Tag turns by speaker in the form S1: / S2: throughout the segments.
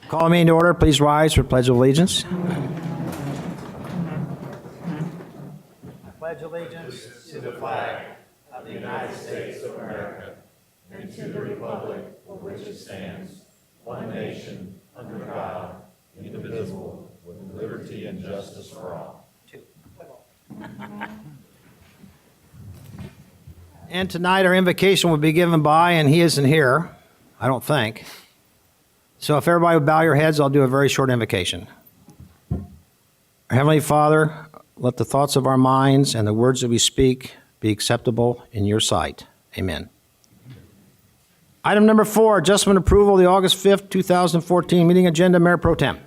S1: Call me into order. Please rise for Pledge of Allegiance. I pledge allegiance to the flag of the United States of America and to the republic for which it stands, one nation, under God, indivisible, with liberty and justice for all. And tonight our invocation will be given by, and he isn't here, I don't think. So if everybody would bow your heads, I'll do a very short invocation. Our Heavenly Father, let the thoughts of our minds and the words that we speak be acceptable in your sight. Amen. Item number 4, adjustment approval of the August 5th, 2014 meeting agenda. Mayor Pro Tem.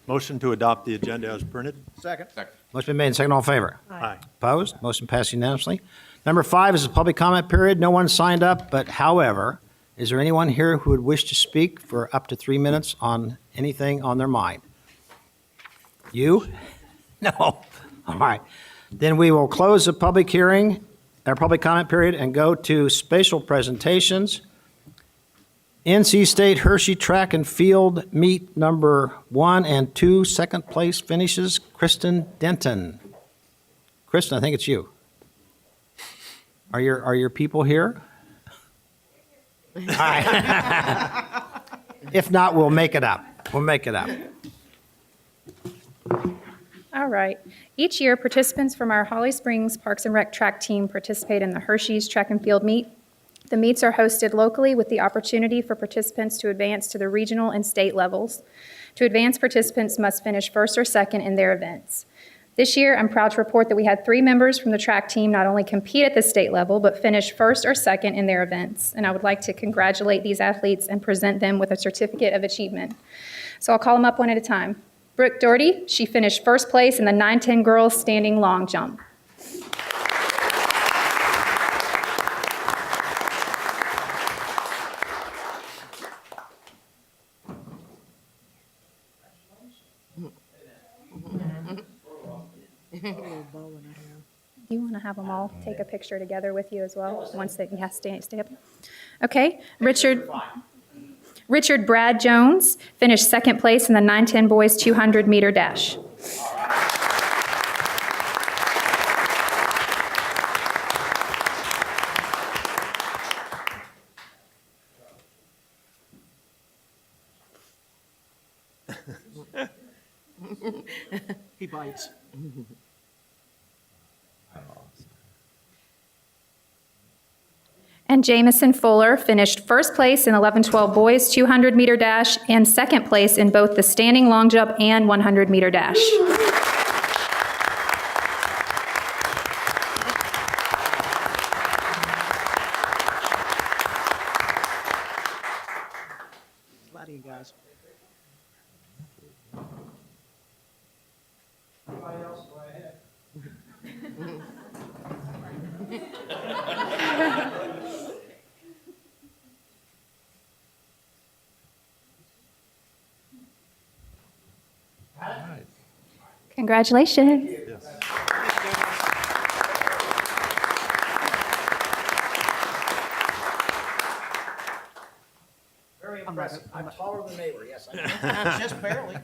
S2: Motion to adopt the agenda as printed.
S3: Second.
S1: Motion been made and second. All in favor?
S2: Aye.
S1: Opposed? Motion passed unanimously. Number 5 is a public comment period. No one signed up, but however, is there anyone here who would wish to speak for up to 3 minutes on anything on their mind? You? No. All right. Then we will close the public hearing, our public comment period, and go to spatial presentations. NC State Hershey Track and Field Meet number 1 and 2, second place finishes, Kristen Denton. Kristen, I think it's you. Are your people here? All right. If not, we'll make it up. We'll make it up.
S4: All right. Each year, participants from our Holly Springs Parks and Rec track team participate in the Hershey's Track and Field Meet. The meets are hosted locally with the opportunity for participants to advance to the regional and state levels. To advance, participants must finish first or second in their events. This year, I'm proud to report that we had 3 members from the track team not only compete at the state level, but finish first or second in their events. And I would like to congratulate these athletes and present them with a certificate of achievement. So I'll call them up one at a time. Brooke Doherty, she finished first place in the 9-10 girls standing long jump. Do you want to have them all take a picture together with you as well? Once they stay up. Okay. Richard Brad Jones finished second place in the 9-10 boys 200-meter dash.
S3: He bites.
S4: And Jamison Fuller finished first place in 11-12 boys 200-meter dash and second place in both the standing long jump and 100-meter dash.
S3: A lot of you guys.
S1: Anybody else? Go ahead.
S4: Congratulations.
S2: Yes.
S1: Very impressive. I'm taller than they were, yes, I know.
S3: Just barely.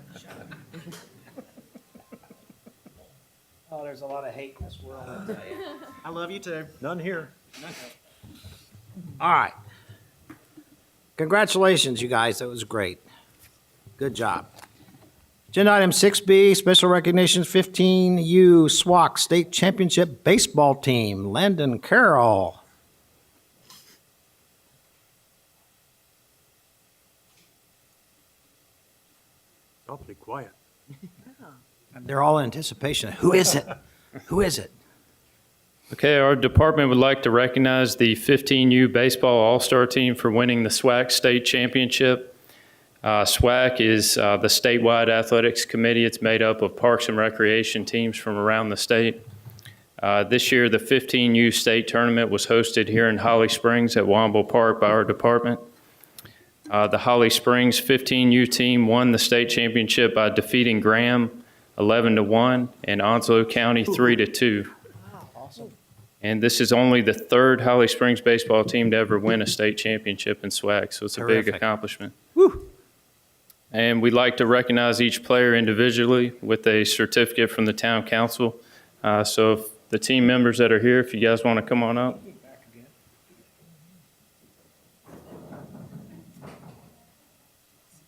S1: Oh, there's a lot of hate in this world, I'll tell you.
S3: I love you too.
S2: None here.
S1: All right. Congratulations, you guys. That was great. Good job. Agenda item 6B, special recognitions, 15U SWAC State Championship Baseball Team, Landon Carroll.
S2: Awfully quiet.
S1: They're all in anticipation. Who is it? Who is it?
S5: Okay, our department would like to recognize the 15U Baseball All-Star Team for winning the SWAC State Championship. SWAC is the statewide athletics committee. It's made up of parks and recreation teams from around the state. This year, the 15U state tournament was hosted here in Holly Springs at Womble Park by our department. The Holly Springs 15U team won the state championship by defeating Graham 11-1 and Onslow County 3-2.
S3: Awesome.
S5: And this is only the third Holly Springs baseball team to ever win a state championship in SWAC, so it's a big
S1: Terrific.
S5: accomplishment.
S1: Woo.
S5: And we'd like to recognize each player individually with a certificate from the town council. So if the team members that are here, if you guys want to come on up.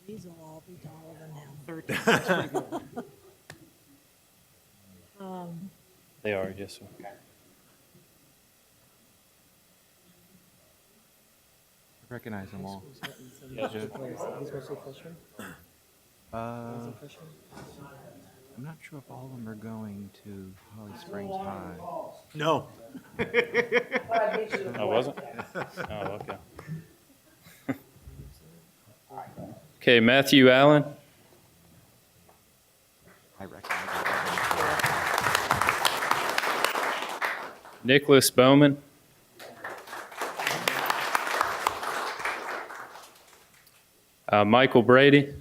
S6: These will all be taller than him.
S3: 13, that's pretty good.
S5: They are, yes, sir.
S7: Recognize them all.
S5: Yes, sir.
S6: He's mostly freshmen.
S7: I'm not sure if all of them are going to Holly Springs High.
S2: No.
S5: Oh, wasn't? Oh, okay. Okay, Matthew Allen,
S7: I recognize
S5: Nicholas Bowman, Michael Brady,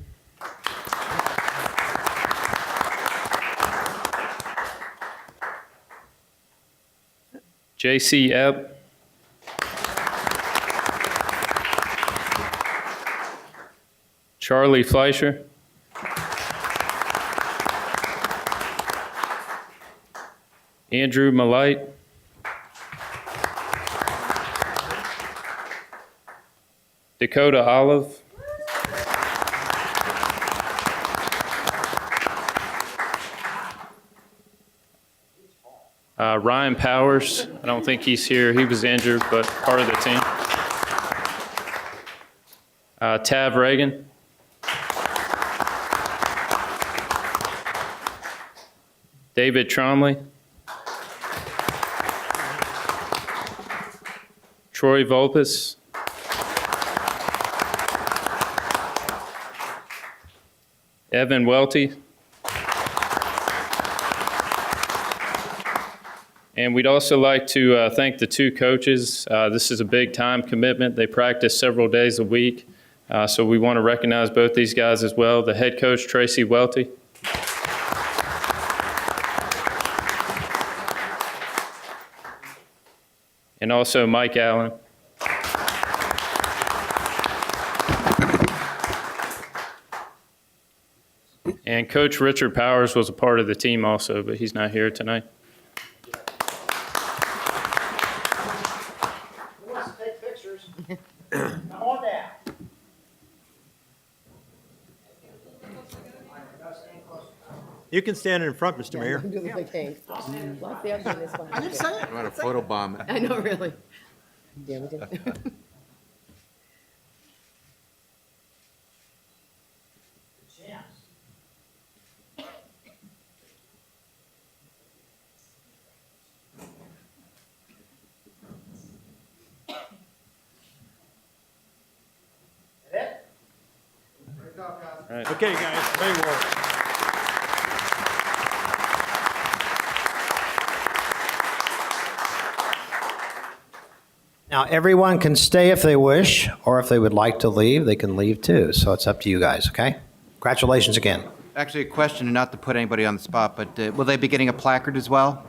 S5: J.C. Epp, Charlie Fleischer, Andrew Malite, Dakota Olive, Ryan Powers. I don't think he's here. He was injured, but part of the team. Tav Reagan. David Tromley. Troy Volpus. Evan Welty. And we'd also like to thank the two coaches. This is a big time commitment. They practice several days a week. So we want to recognize both these guys as well. The head coach, Tracy Welty. And also Mike Allen. And Coach Richard Powers was a part of the team also, but he's not here tonight.
S3: Who wants to take pictures? Come on down.
S2: You can stand in front, Mr. Mayor.
S6: Do the big thing. Lock the other one is fine.
S3: I didn't say it.
S7: I'm gonna photobomb it.
S6: I know, really. Yeah, we did.
S2: Okay, guys, great work.
S1: Now, everyone can stay if they wish, or if they would like to leave, they can leave too. So it's up to you guys, okay? Congratulations again.
S7: Actually, a question, and not to put anybody on the spot, but will they be getting a placard as well?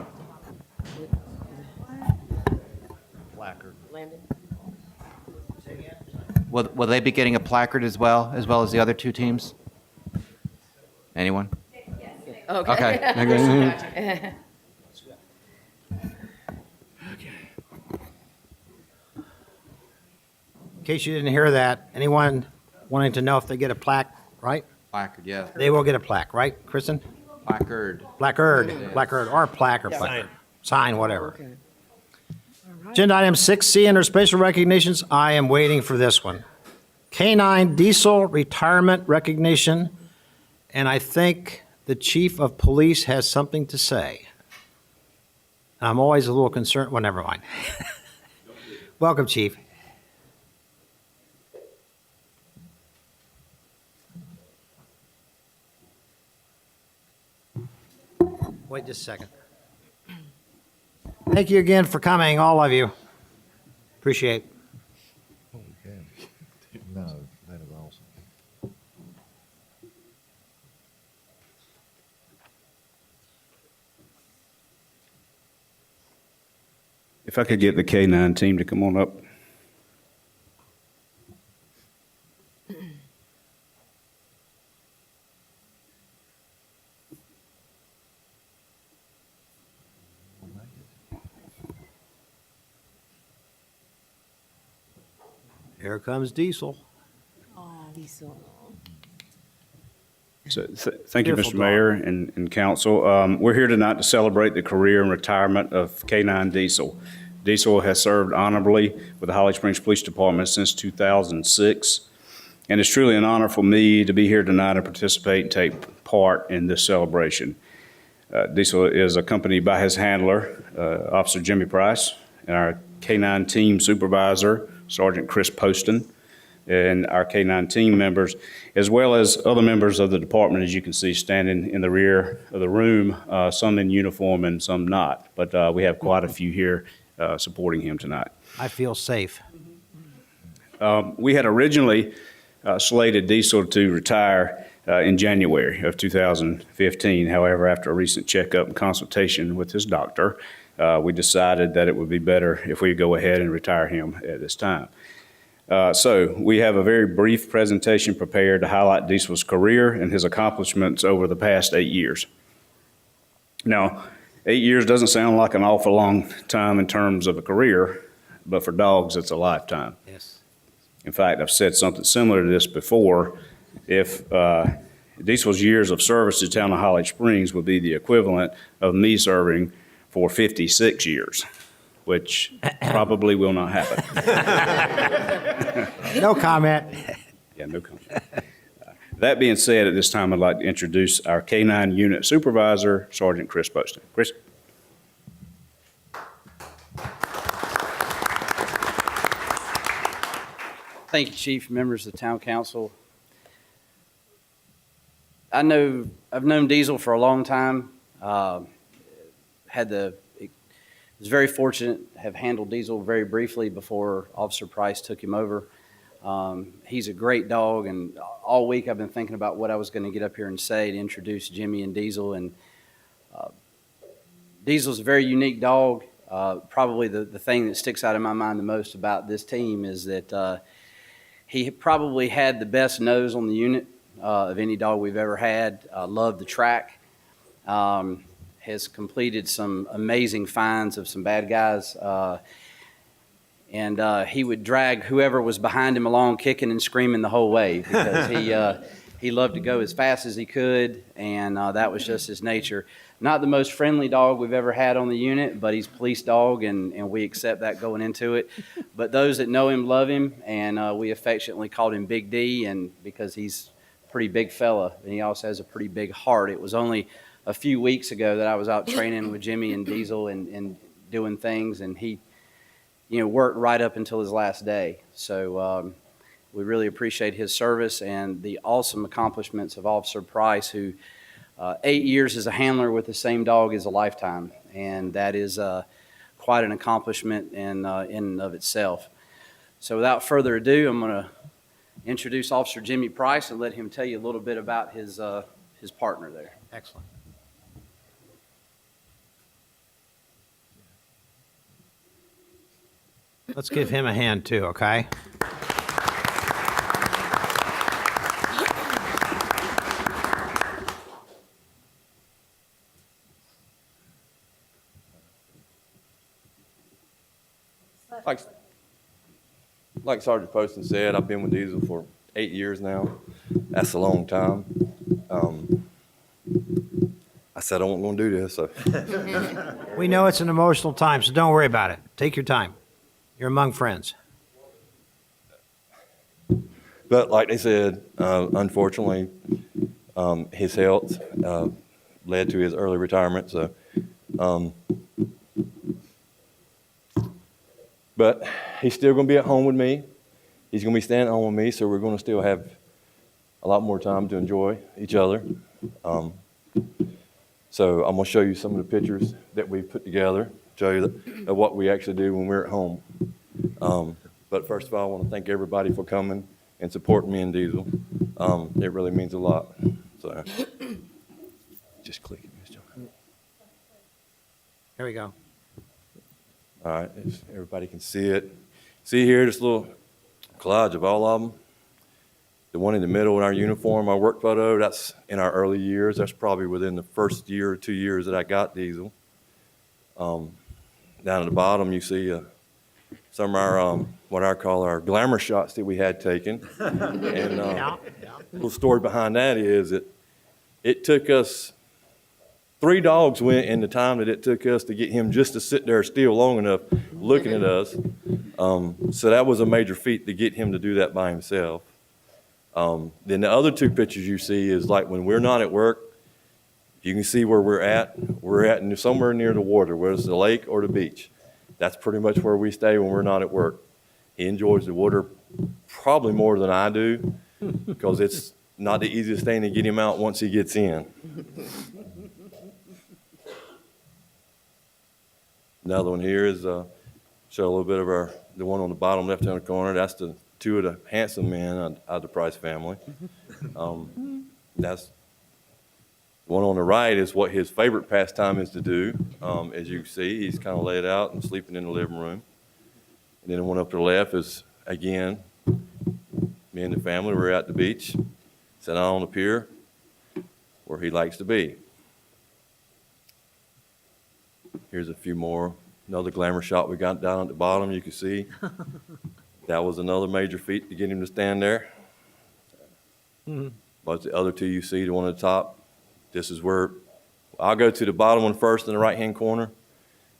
S2: Placard.
S6: Landon?
S7: Will they be getting a placard as well as the other two teams? Anyone?
S6: Okay.
S7: Okay.
S1: In case you didn't hear that, anyone wanting to know if they get a plaque, right?
S7: Placard, yeah.
S1: They will get a plaque, right, Kristen?
S7: Placard.
S1: Placard, or plaque or placard. Sign, whatever.
S6: Okay.
S1: Agenda item 6C under special recognitions, I am waiting for this one. K-9 diesel retirement recognition, and I think the chief of police has something to say. I'm always a little concerned, well, never mind. Welcome, chief. Wait just a second. Thank you again for coming, all of you. Appreciate it.
S8: No, that is awesome.
S9: If I could get the K-9 team to come on up.
S1: Here comes Diesel.
S6: He's so.
S9: So, thank you,
S1: Beautiful
S9: Mr. Mayor and council. We're here tonight to celebrate the career and retirement of K-9 Diesel. Diesel has served honorably with the Holly Springs Police Department since 2006. And it's truly an honor for me to be here tonight and participate and take part in this celebration. Diesel is accompanied by his handler, Officer Jimmy Price, and our K-9 team supervisor, Sergeant Chris Poston, and our K-9 team members, as well as other members of the department, as you can see, standing in the rear of the room, some in uniform and some not. But we have quite a few here supporting him tonight.
S1: I feel safe.
S9: We had originally slated Diesel to retire in January of 2015. However, after a recent checkup and consultation with his doctor, we decided that it would be better if we go ahead and retire him at this time. So we have a very brief presentation prepared to highlight Diesel's career and his accomplishments over the past 8 years. Now, 8 years doesn't sound like an awful long time in terms of a career, but for dogs, it's a lifetime.
S1: Yes.
S9: In fact, I've said something similar to this before. If Diesel's years of service to the town of Holly Springs would be the equivalent of me serving for 56 years, which probably will not happen.
S1: No comment.
S9: Yeah, no comment. That being said, at this time, I'd like to introduce our K-9 Unit Supervisor, Sergeant Chris Poston. Chris?
S10: Thank you, Chief, members of the Town Council. I've known Diesel for a long time. Was very fortunate to have handled Diesel very briefly before Officer Price took him over. He's a great dog, and all week I've been thinking about what I was going to get up here and say to introduce Jimmy and Diesel. And Diesel's a very unique dog. Probably the thing that sticks out in my mind the most about this team is that he probably had the best nose on the unit of any dog we've ever had. Loved the track. Has completed some amazing finds of some bad guys. And he would drag whoever was behind him along kicking and screaming the whole way because he loved to go as fast as he could, and that was just his nature. Not the most friendly dog we've ever had on the unit, but he's a police dog, and we accept that going into it. But those that know him love him, and we affectionately called him Big D, and because he's a pretty big fella, and he also has a pretty big heart. It was only a few weeks ago that I was out training with Jimmy and Diesel and doing things, and he worked right up until his last day. So we really appreciate his service and the awesome accomplishments of Officer Price, who 8 years as a handler with the same dog is a lifetime, and that is quite an accomplishment in and of itself. So without further ado, I'm going to introduce Officer Jimmy Price and let him tell you a little bit about his partner there.
S1: Excellent. Let's give him a hand too, okay?
S11: Like Sergeant Poston said, I've been with Diesel for 8 years now. That's a long time. I said I wasn't going to do this, so.
S1: We know it's an emotional time, so don't worry about it. Take your time. You're among friends.
S11: But like they said, unfortunately, his health led to his early retirement. So, but he's still going to be at home with me. He's going to be staying at home with me, so we're going to still have a lot more time to enjoy each other. So I'm going to show you some of the pictures that we've put together, show you of what we actually do when we're at home. But first of all, I want to thank everybody for coming and supporting me and Diesel. It really means a lot. So just click it, Ms. Jones.
S1: Here we go.
S11: All right, if everybody can see it. See here, this little collage of all of them. The one in the middle in our uniform, our work photo, that's in our early years. That's probably within the first year or 2 years that I got Diesel. Down at the bottom, you see some some of our, what I call our glamour shots that we had taken. And
S1: Yeah.
S11: little story behind that is that it took us, 3 dogs went in the time that it took us to get him just to sit there still long enough looking at us. So that was a major feat to get him to do that by himself. Then the other 2 pictures you see is like when we're not at work, you can see where we're at. We're at somewhere near the water, whether it's the lake or the beach. That's pretty much where we stay when we're not at work. He enjoys the water probably more than I do because it's not the easiest thing to get him out once he gets in. Another one here is show a little bit of the one on the bottom left-hand corner. That's the 2 of the handsome men out of the Price family. That's one on the right is what his favorite pastime is to do. As you can see, he's kind of laid out and sleeping in the living room. And then the one up to the left is, again, me and the family. We're at the beach, sitting out on the pier where he likes to be. Here's a few more. Another glamour shot we got down at the bottom, you can see. That was another major feat to get him to stand there. But the other 2 you see, the one at the top, this is where, I'll go to the bottom one first in the right-hand corner.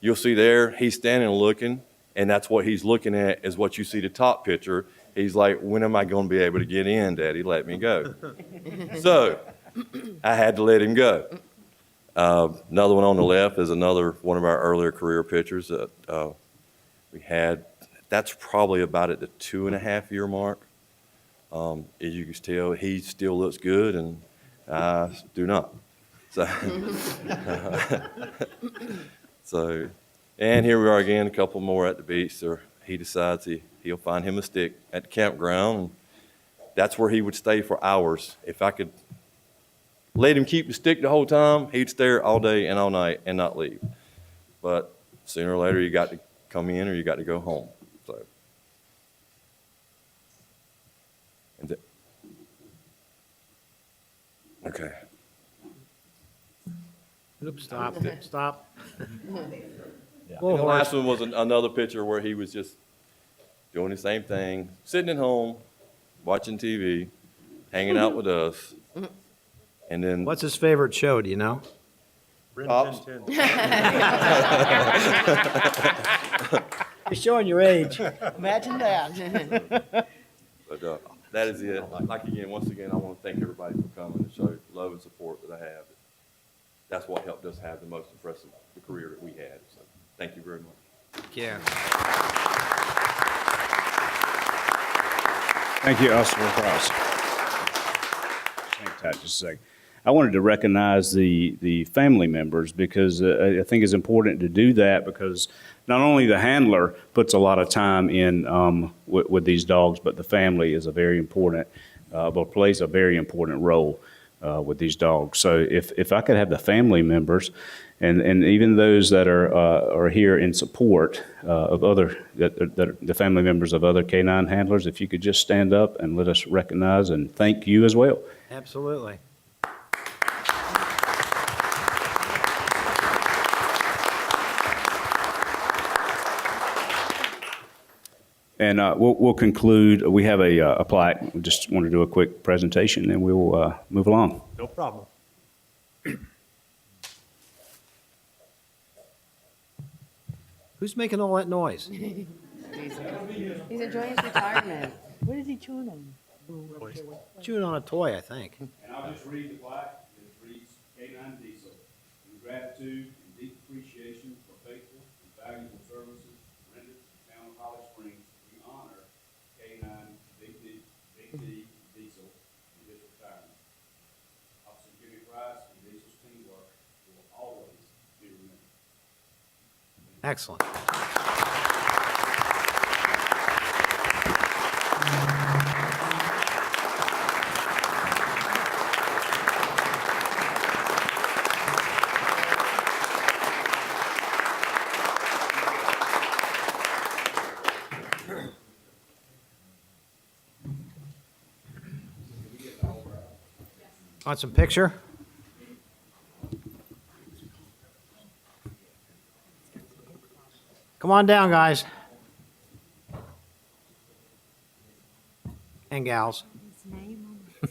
S11: You'll see there, he's standing and looking, and that's what he's looking at is what you see the top picture. He's like, when am I going to be able to get in, Daddy? Let me go. So I had to let him go. Another one on the left is another one of our earlier career pictures that we had. That's probably about at the 2.5-year mark. As you can tell, he still looks good, and I do not. So, and here we are again, a couple more at the beach. So he decides he'll find him a stick at the campground, and that's where he would stay for hours. If I could let him keep the stick the whole time, he'd stay there all day and all night and not leave. But sooner or later, you got to come in or you got to go home. So, okay.
S1: Oops, stop, stop.
S11: The last one was another picture where he was just doing the same thing, sitting at home, watching TV, hanging out with us. And then
S1: What's his favorite show, do you know?
S11: Pops.
S3: You're showing your age. Imagine that.
S11: But that is it. Once again, I want to thank everybody for coming and show love and support that I have. That's what helped us have the most impressive career that we had. So thank you very much.
S1: Yeah.
S9: Thank you, Officer Cross. Hang tight just a second. I wanted to recognize the family members because I think it's important to do that because not only the handler puts a lot of time in with these dogs, but the family is a very important, plays a very important role with these dogs. So if I could have the family members and even those that are here in support of other, the family members of other canine handlers, if you could just stand up and let us recognize and thank you as well.
S1: Absolutely.
S9: And we'll conclude. We have a plaque. We just want to do a quick presentation, and we'll move along.
S2: No problem.
S1: Who's making all that noise?
S6: He's enjoying his retirement.
S3: What is he chewing on?
S1: Chewing on a toy, I think.
S9: And I'll just read the plaque. It reads, K9 Diesel, in gratitude and deep appreciation for faithful and valuable services rendered to the town of Holly Springs, we honor K9 Big D Diesel in his retirement. Officer Jimmy Price and Diesel's teamwork will always be remembered.
S1: Excellent. Want some picture? Come on down, guys. and gals.
S12: His name on it.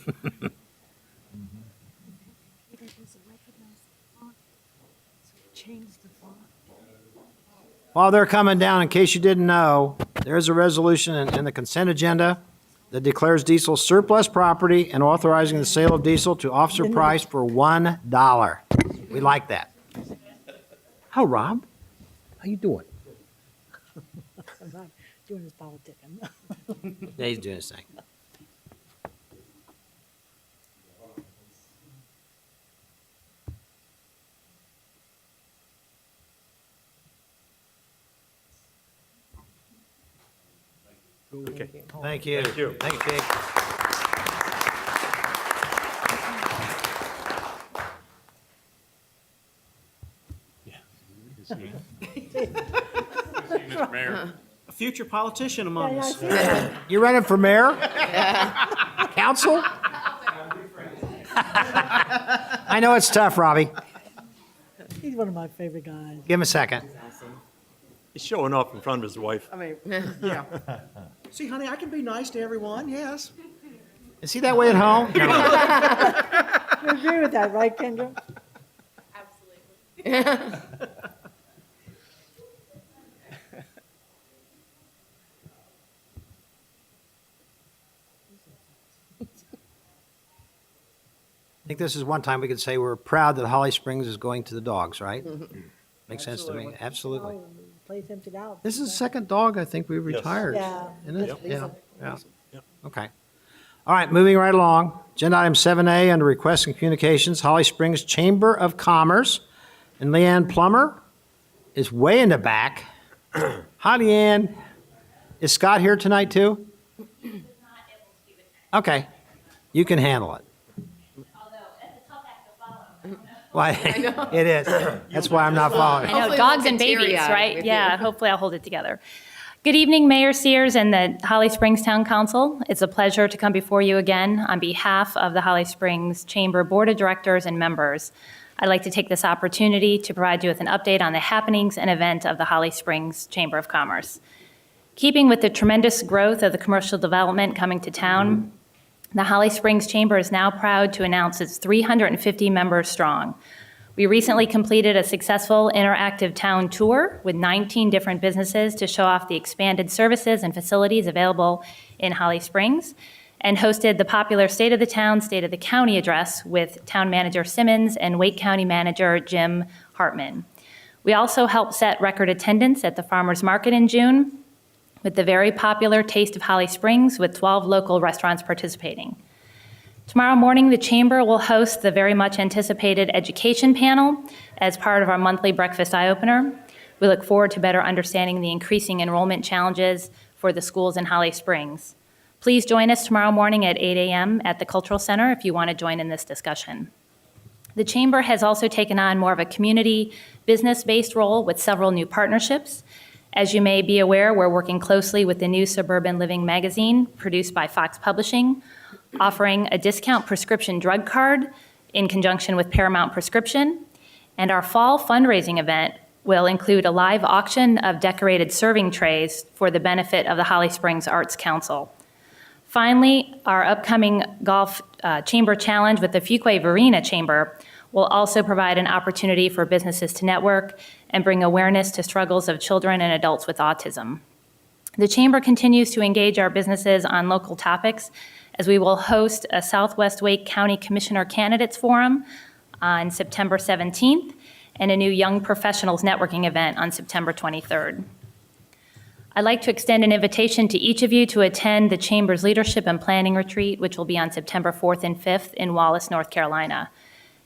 S12: Computer doesn't recognize the font, so it changed the font.
S1: While they're coming down, in case you didn't know, there is a resolution in the consent agenda that declares diesel surplus property and authorizing the sale of diesel to officer price for $1. We like that. How, Rob? How you doing?
S12: I'm not doing his politicking.
S1: Yeah, he's doing his thing.
S2: Okay.
S1: Thank you.
S2: Thank you.
S1: Thank you, Jake.
S13: A future politician among us.
S1: You running for mayor? Council? I know it's tough, Robbie.
S12: He's one of my favorite guys.
S1: Give him a second.
S2: He's showing off in front of his wife.
S13: I mean, yeah. See, honey, I can be nice to everyone, yes.
S1: Is he that way at home?
S12: You agree with that, right, Kendra?
S1: I think this is one time we could say we're proud that Holly Springs is going to the dogs, right? Makes sense to me. Absolutely.
S12: Oh, Place emptied out.
S1: This is the second dog I think we've retired.
S12: Yeah.
S1: Isn't it?
S2: Yep.
S1: Yeah. Yeah.
S2: Yep.
S1: Okay. All right, moving right along. Agenda item 7A under requests and communications, Holly Springs Chamber of Commerce. And Leanne Plummer is way in the back. Hi, Leanne. Is Scott here tonight too? Okay. You can handle it. Why? It is. That's why I'm not following.
S4: I know,
S6: Hopefully
S4: dogs
S6: we'll
S4: and
S6: get
S4: babies,
S6: teary-eyed
S4: right?
S6: with
S4: Yeah,
S6: you.
S4: hopefully I'll hold it together. Good evening, Mayor Sears and the Holly Springs Town Council. It's a pleasure to come before you again on behalf of the Holly Springs Chamber Board of Directors and members. I'd like to take this opportunity to provide you with an update on the happenings and event of the Holly Springs Chamber of Commerce. Keeping with the tremendous growth of the commercial development coming to town, the Holly Springs Chamber is now proud to announce it's 350 members strong. We recently completed a successful interactive town tour with 19 different businesses to show off the expanded services and facilities available in Holly Springs, and hosted the popular State of the Town, State of the County address with Town Manager Simmons and Wake County Manager Jim Hartman. We also helped set record attendance at the Farmers Market in June with the very popular Taste of Holly Springs with 12 local restaurants participating. Tomorrow morning, the Chamber will host the very much anticipated education panel as part of our monthly breakfast eye-opener. We look forward to better understanding the increasing enrollment challenges for the schools in Holly Springs. Please join us tomorrow morning at 8 a.m. at the Cultural Center if you want to join in this discussion. The Chamber has also taken on more of a community business-based role with several new partnerships. As you may be aware, we're working closely with the new Suburban Living magazine produced by Fox Publishing, offering a discount prescription drug card in conjunction with Paramount Prescription. And our fall fundraising event will include a live auction of decorated serving trays for the benefit of the Holly Springs Arts Council. Finally, our upcoming golf chamber challenge with the Fuquay Varina Chamber will also provide an opportunity for businesses to network and bring awareness to struggles of children and adults with autism. The Chamber continues to engage our businesses on local topics as we will host a Southwest Wake County Commissioner Candidates Forum on September 17th and a new Young Professionals Networking event on September 23rd. I'd like to extend an invitation to each of you to attend the Chamber's Leadership and Planning Retreat, which will be on September 4th and 5th in Wallace, North Carolina.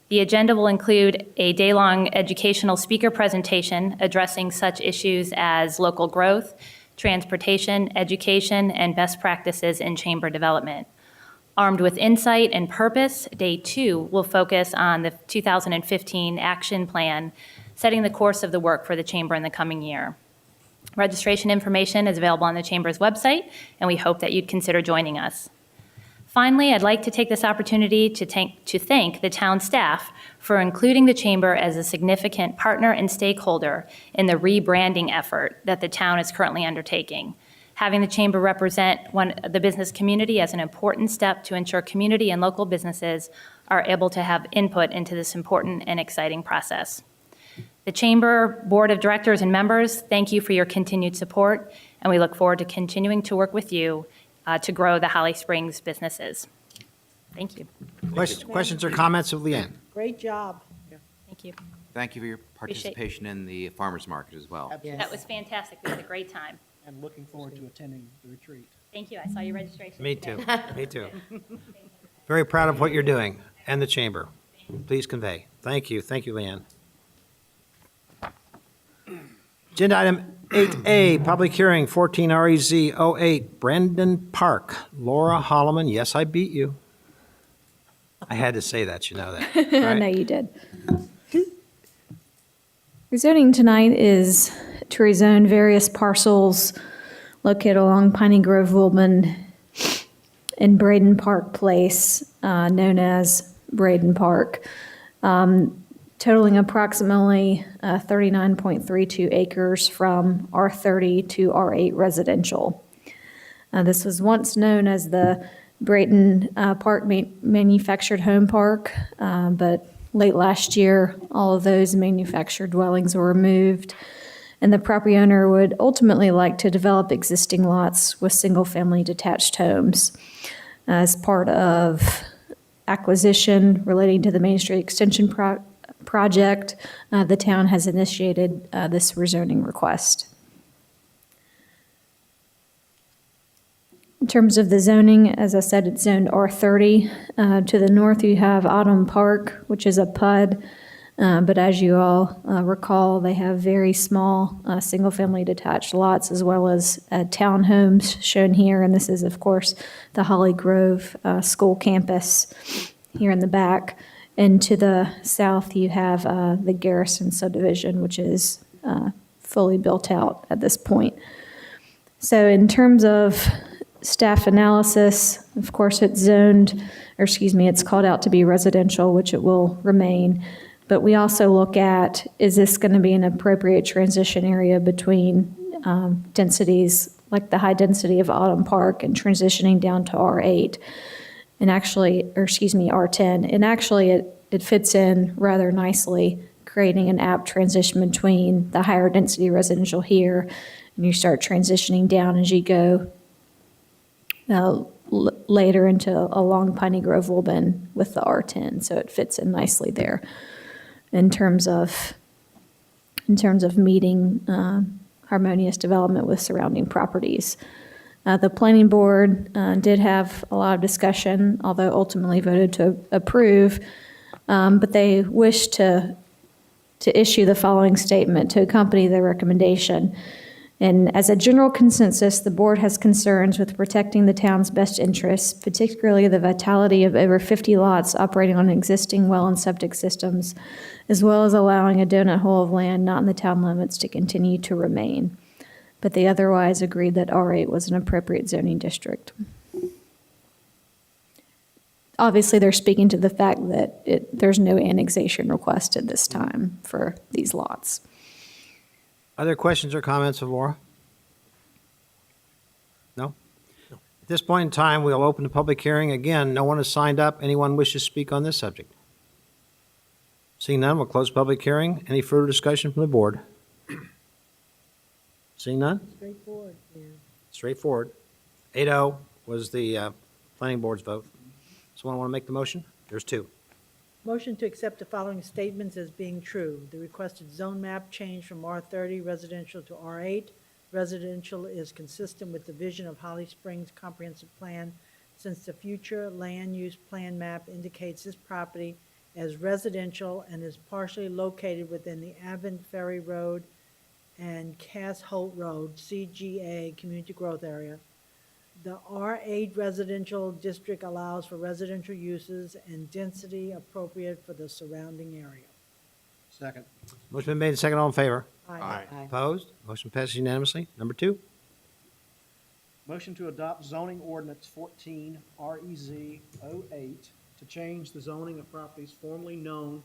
S4: The agenda will include a day-long educational speaker presentation addressing such issues as local growth, transportation, education, and best practices in chamber development. Armed with insight and purpose, Day 2 will focus on the 2015 action plan, setting the course of the work for the Chamber in the coming year. Registration information is available on the Chamber's website, and we hope that you'd consider joining us. Finally, I'd like to take this opportunity to thank the town staff for including the Chamber as a significant partner and stakeholder in the rebranding effort that the town is currently undertaking.
S14: having the chamber represent the business community as an important step to ensure community and local businesses are able to have input into this important and exciting process. The Chamber Board of Directors and members, thank you for your continued support, and we look forward to continuing to work with you to grow the Holly Springs businesses. Thank you.
S1: Questions or comments of Leanne?
S3: Great job.
S14: Thank you.
S7: Thank you for your participation in the farmer's market as well.
S3: Yes.
S14: That was fantastic. We had a great time.
S13: And looking forward to attending the retreat.
S14: Thank you. I saw your registration.
S1: Me
S14: today.
S1: too. Me too. Very proud of what you're doing and the chamber. Please convey. Thank you. Thank you, Leanne. Agenda item 8A, public hearing, 14 REZ 08, Brandon Park. Laura Holloman, yes, I beat you. I had to say that, you know that.
S15: I
S1: right?
S15: know you did. Rezoning tonight is to rezone various parcels located along Piney Grove, Wilburn, and Braden Park Place, known as Braden Park, totaling approximately 39.32 acres from R30 to R8 residential. This was once known as the Brayton Park Manufactured Home Park, but late last year, all of those manufactured dwellings were removed, and the property owner would ultimately like to develop existing lots with single-family detached homes. As part of acquisition relating to the Main Street Extension project, the town has initiated this rezoning request. In terms of the zoning, as I said, it's zoned R30. To the north, you have Autumn Park, which is a PUD, but as you all recall, they have very small single-family detached lots as well as townhomes shown here, and this is, of course, the Holly Grove School campus here in the back. And to the south, you have the Garrison subdivision, which is fully built out at this point. So in terms of staff analysis, of course, it's it's called out to be residential, which it will remain. But we also look at, is this going to be an appropriate transition area between densities, like the high density of Autumn Park and transitioning down to R8, and actually, R10. And actually, it fits in rather nicely, creating an apt transition between the higher density residential here, and you start transitioning down as you go later into along Piney Grove, Wilburn with the R10, so it fits in nicely there in terms of meeting harmonious development with surrounding properties. The planning board did have a lot of discussion, although ultimately voted to approve, but they wish to issue the following statement to accompany their recommendation. And as a general consensus, the board has concerns with protecting the town's best interests, particularly the vitality of over 50 lots operating on existing well and septic systems, as well as allowing a donut hole of land not in the town limits to continue to remain. But they otherwise agreed that R8 was an appropriate zoning district. Obviously, they're speaking to the fact that there's no annexation request at this time for these lots.
S1: Other questions or comments of Laura? No? At this point in time, we'll open the public hearing. Again, no one has signed up. Anyone wishes to speak on this subject? Seeing none, we'll close public hearing. Any further discussion from the board? Seeing none?
S3: Straightforward, yeah.
S1: Straightforward. 8-0 was the planning board's vote. Someone want to make the motion? There's two.
S3: Motion to accept the following statements as being true. The requested zone map change from R30 residential to R8 residential is consistent with the vision of Holly Springs Comprehensive Plan, since the future land use plan map indicates this property as residential and is partially located within the Avon Ferry Road and Cass Holt Road, CGA, Community Growth Area. The R8 residential district allows for residential uses and density appropriate for the surrounding area.
S13: Second.
S1: Motion been made, second, all in favor?
S3: Aye.
S1: Opposed? Motion passes unanimously. Number two.
S13: Motion to adopt zoning ordinance 14 REZ 08 to change the zoning of properties formerly known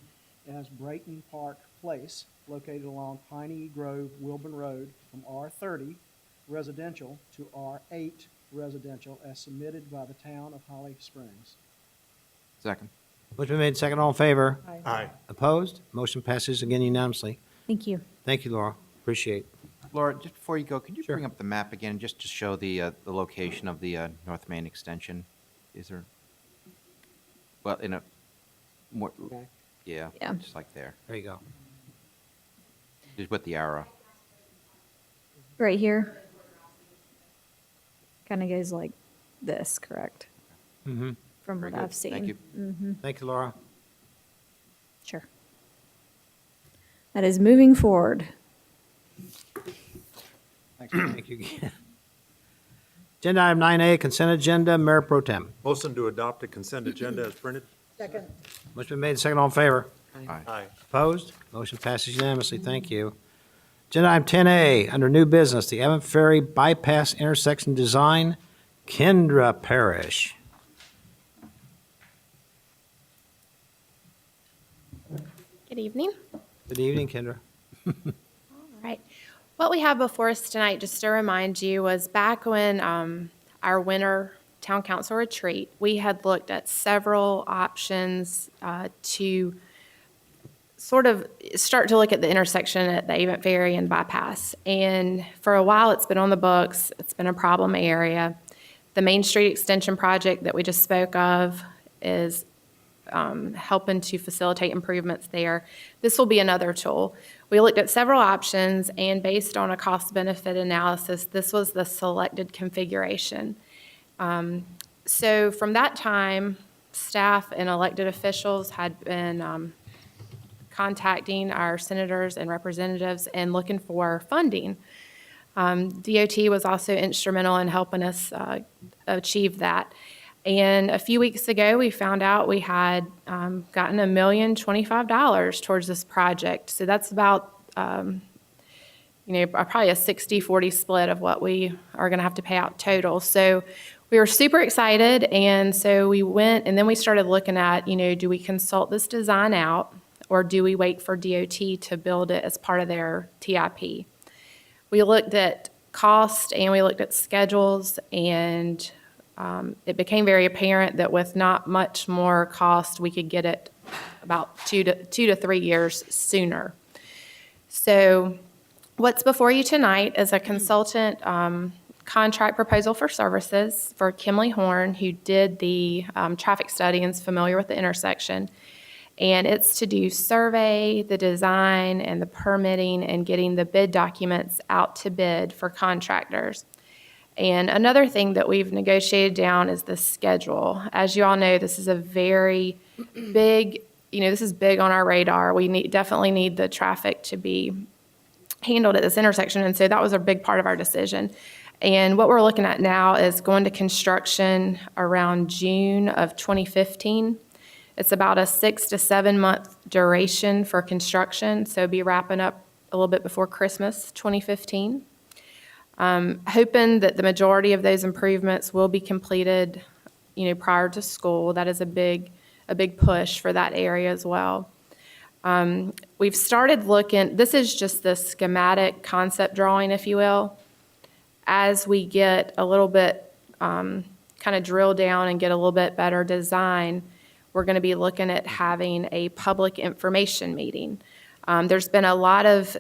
S13: as Brayton Park Place, located along Piney Grove, Wilburn Road, from R30 residential to R8 residential as submitted by the town of Holly Springs.
S7: Second.
S1: Motion been made, second, all in favor?
S2: Aye.
S1: Opposed? Motion passes again unanimously.
S15: Thank you.
S1: Thank you, Laura. Appreciate.
S7: Laura, just before you go, could you
S1: Sure.
S7: bring up the map again, just to show the location of the North Main extension? Is there, well, in a, more, yeah,
S15: Yeah.
S7: just like there,
S1: There you go.
S7: just with the arrow.
S15: Right here. Kind of goes like this, correct?
S1: Mm-hmm.
S15: From
S7: Very
S15: what
S7: good.
S15: I've seen.
S7: Thank you.
S15: Mm-hmm.
S1: Thank you, Laura.
S15: Sure. That is moving forward.
S1: Thank you again. Agenda item 9A, consent agenda, Mayor Pro Tem.
S2: Motion to adopt the consent agenda as printed.
S3: Second.
S1: Motion been made, second, all in favor?
S7: Aye.
S2: Aye.
S1: Opposed? Motion passes unanimously. Thank you. Agenda item 10A, under new business, the Evan Ferry Bypass Intersection Design, Kendra Parrish.
S16: Good evening.
S1: Good evening, Kendra.
S16: All right. What we have before us tonight, just to remind you, was back when our winter town council retreat, we had looked at several options to sort of start to look at the intersection at the Avent Ferry and bypass. And for a while, it's been on the books. It's been a problem area. The Main Street Extension project that we just spoke of is helping to facilitate improvements there. This will be another tool. We looked at several options, and based on a cost-benefit analysis, this was the selected configuration. So from that time, staff and elected officials had been contacting our senators and representatives and looking for funding. DOT was also instrumental in helping us achieve that. And a few weeks ago, we found out we had gotten $1,025,000 towards this project. So that's about, probably a 60-40 split of what we are going to have to pay out total. So we were super excited, and so we went, and then we started looking at, do we consult this design out, or do we wait for DOT to build it as part of their TIP? We looked at cost, and we looked at schedules, and it became very apparent that with not much more cost, we could get it about 2 to 3 years sooner. So what's before you tonight is a consultant contract proposal for services for Kimley Horn, who did the traffic study and is familiar with the intersection. And it's to do survey, the design, and the permitting, and getting the bid documents out to bid for contractors. And another thing that we've negotiated down is the schedule. As you all know, this is a very big, this is big on our radar. We definitely need the traffic to be handled at this intersection, and so that was a big part of our decision. And what we're looking at now is going to construction around June of 2015. It's about a 6 to 7 month duration for construction, so be wrapping up a little bit before Christmas 2015. Hoping that the majority of those improvements will be completed, prior to school. That is a big push for that area as well. We've started looking, this is just the schematic concept drawing, if you will. As we get a little bit, kind of drill down and get a little bit better design, we're going to be looking at having a public information meeting. There's been a lot of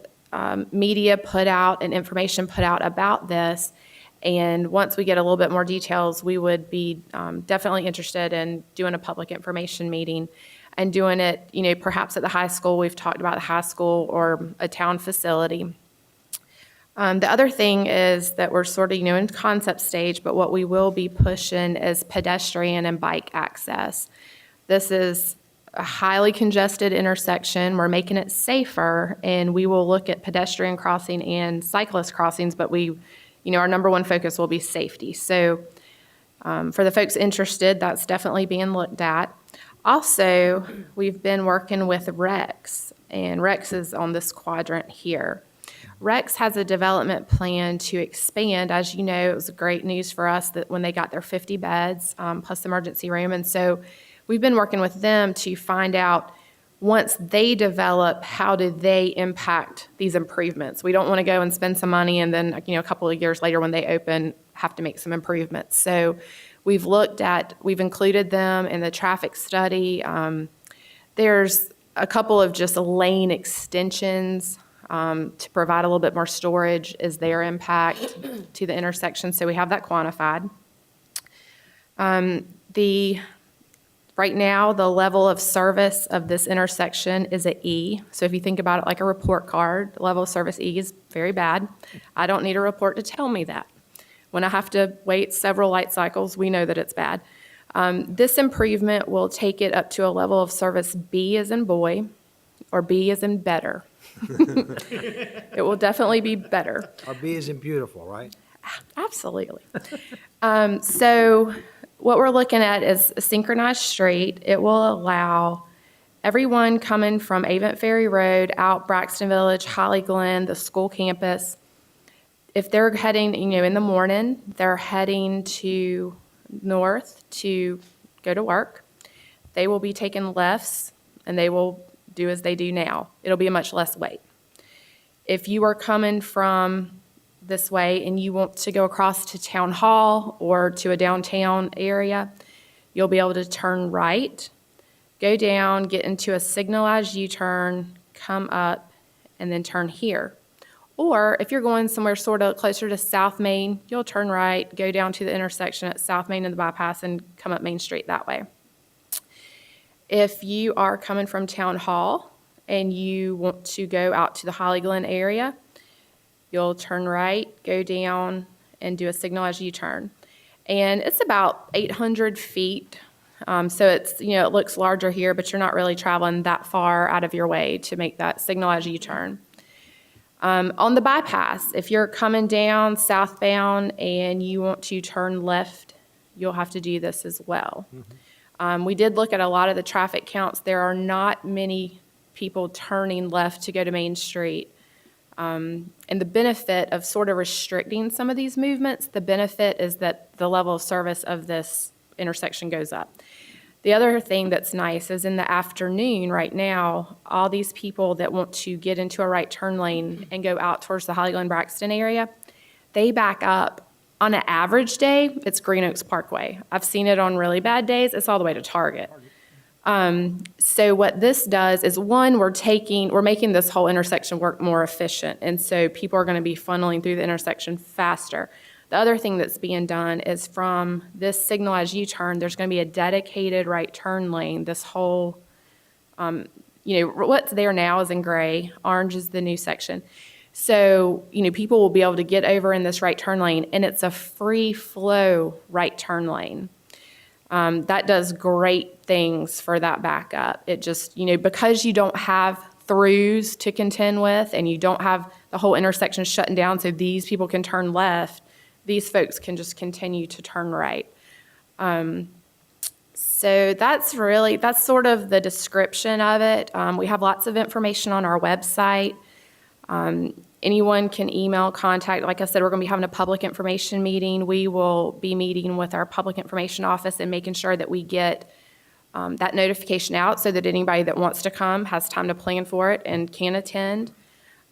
S16: media put out and information put out about this, and once we get a little bit more details, we would be definitely interested in doing a public information meeting and doing it, perhaps at the high school. We've talked about the high school or a town facility. The other thing is that we're sort of, in concept stage, but what we will be pushing is pedestrian and bike access. This is a highly congested intersection. We're making it safer, and we will look at pedestrian crossing and cyclist crossings, but our number one focus will be safety. So for the folks interested, that's definitely being looked at. Also, we've been working with REX, and REX is on this quadrant here. REX has a development plan to expand. As you know, it was great news for us that when they got their 50 beds plus emergency room, and so we've been working with them to find out once they develop, how do they impact these improvements? We don't want to go and spend some money and then, a couple of years later when they open, have to make some improvements. So we've included them in the traffic study. There's a couple of just lane extensions to provide a little bit more storage is their impact to the intersection. So we have that quantified. Right now, the level of service of this intersection is an E. So if you think about it like a report card, the level of service E is very bad. I don't need a report to tell me that. When I have to wait several light cycles, we know that it's bad. This improvement will take it up to a level of service B as in boy, or B as in better. It will definitely be better.
S1: Or B is in beautiful, right?
S16: Absolutely. So what we're looking at is a synchronized street. It will allow everyone coming from Avent Ferry Road, out Braxton Village, Holly Glen, the school campus. If they're heading, in the morning, they're heading to north to go to work, they will be taking lefts and they will do as they do now. It'll be a much less wait. If you are coming from this way and you want to go across to Town Hall or to a downtown area, you'll be able to turn right, go down, get into a signalized U-turn, come up, and then turn here. Or if you're going somewhere sort of closer to South Main, you'll turn right, go down to the intersection at South Main and the bypass and come up Main Street that way. If you are coming from Town Hall and you want to go out to the Holly Glen area, you'll turn right, go down, and do a signalized U-turn. And it's about 800 feet. So it's, it looks larger here, but you're not really traveling that far out of your way to make that signalized U-turn. On the bypass, if you're coming down southbound and you want to turn left, you'll have to do this as well. We did look at a lot of the traffic counts. There are not many people turning left to go to Main Street. And the benefit of sort of restricting some of these movements, the benefit is that the level of service of this intersection goes up. The other thing that's nice is in the afternoon right now, all these people that want to get into a right turn lane and go out towards the Holly Glen Braxton area, they back up. On an average day, it's Green Oaks Parkway. I've seen it on really bad days, it's all the way to Target. So what this does is, one, we're making this whole intersection work more efficient, and so people are going to be funneling through the intersection faster. The other thing that's being done is from this signalized U-turn, there's going to be a dedicated right turn lane. This whole, what's there now is in gray, orange is the new section. So, people will be able to get over in this right turn lane, and it's a free flow right turn lane. That does great things for that backup. It just, because you don't have throughs to contend with and you don't have the whole intersection shutting down so these people can turn left, these folks can just continue to turn right. So that's sort of the description of it. We have lots of information on our website. Anyone can email, contact. Like I said, we're going to be having a public information meeting. We will be meeting with our public information office and making sure that we get that notification out so that anybody that wants to come has time to plan for it and can attend.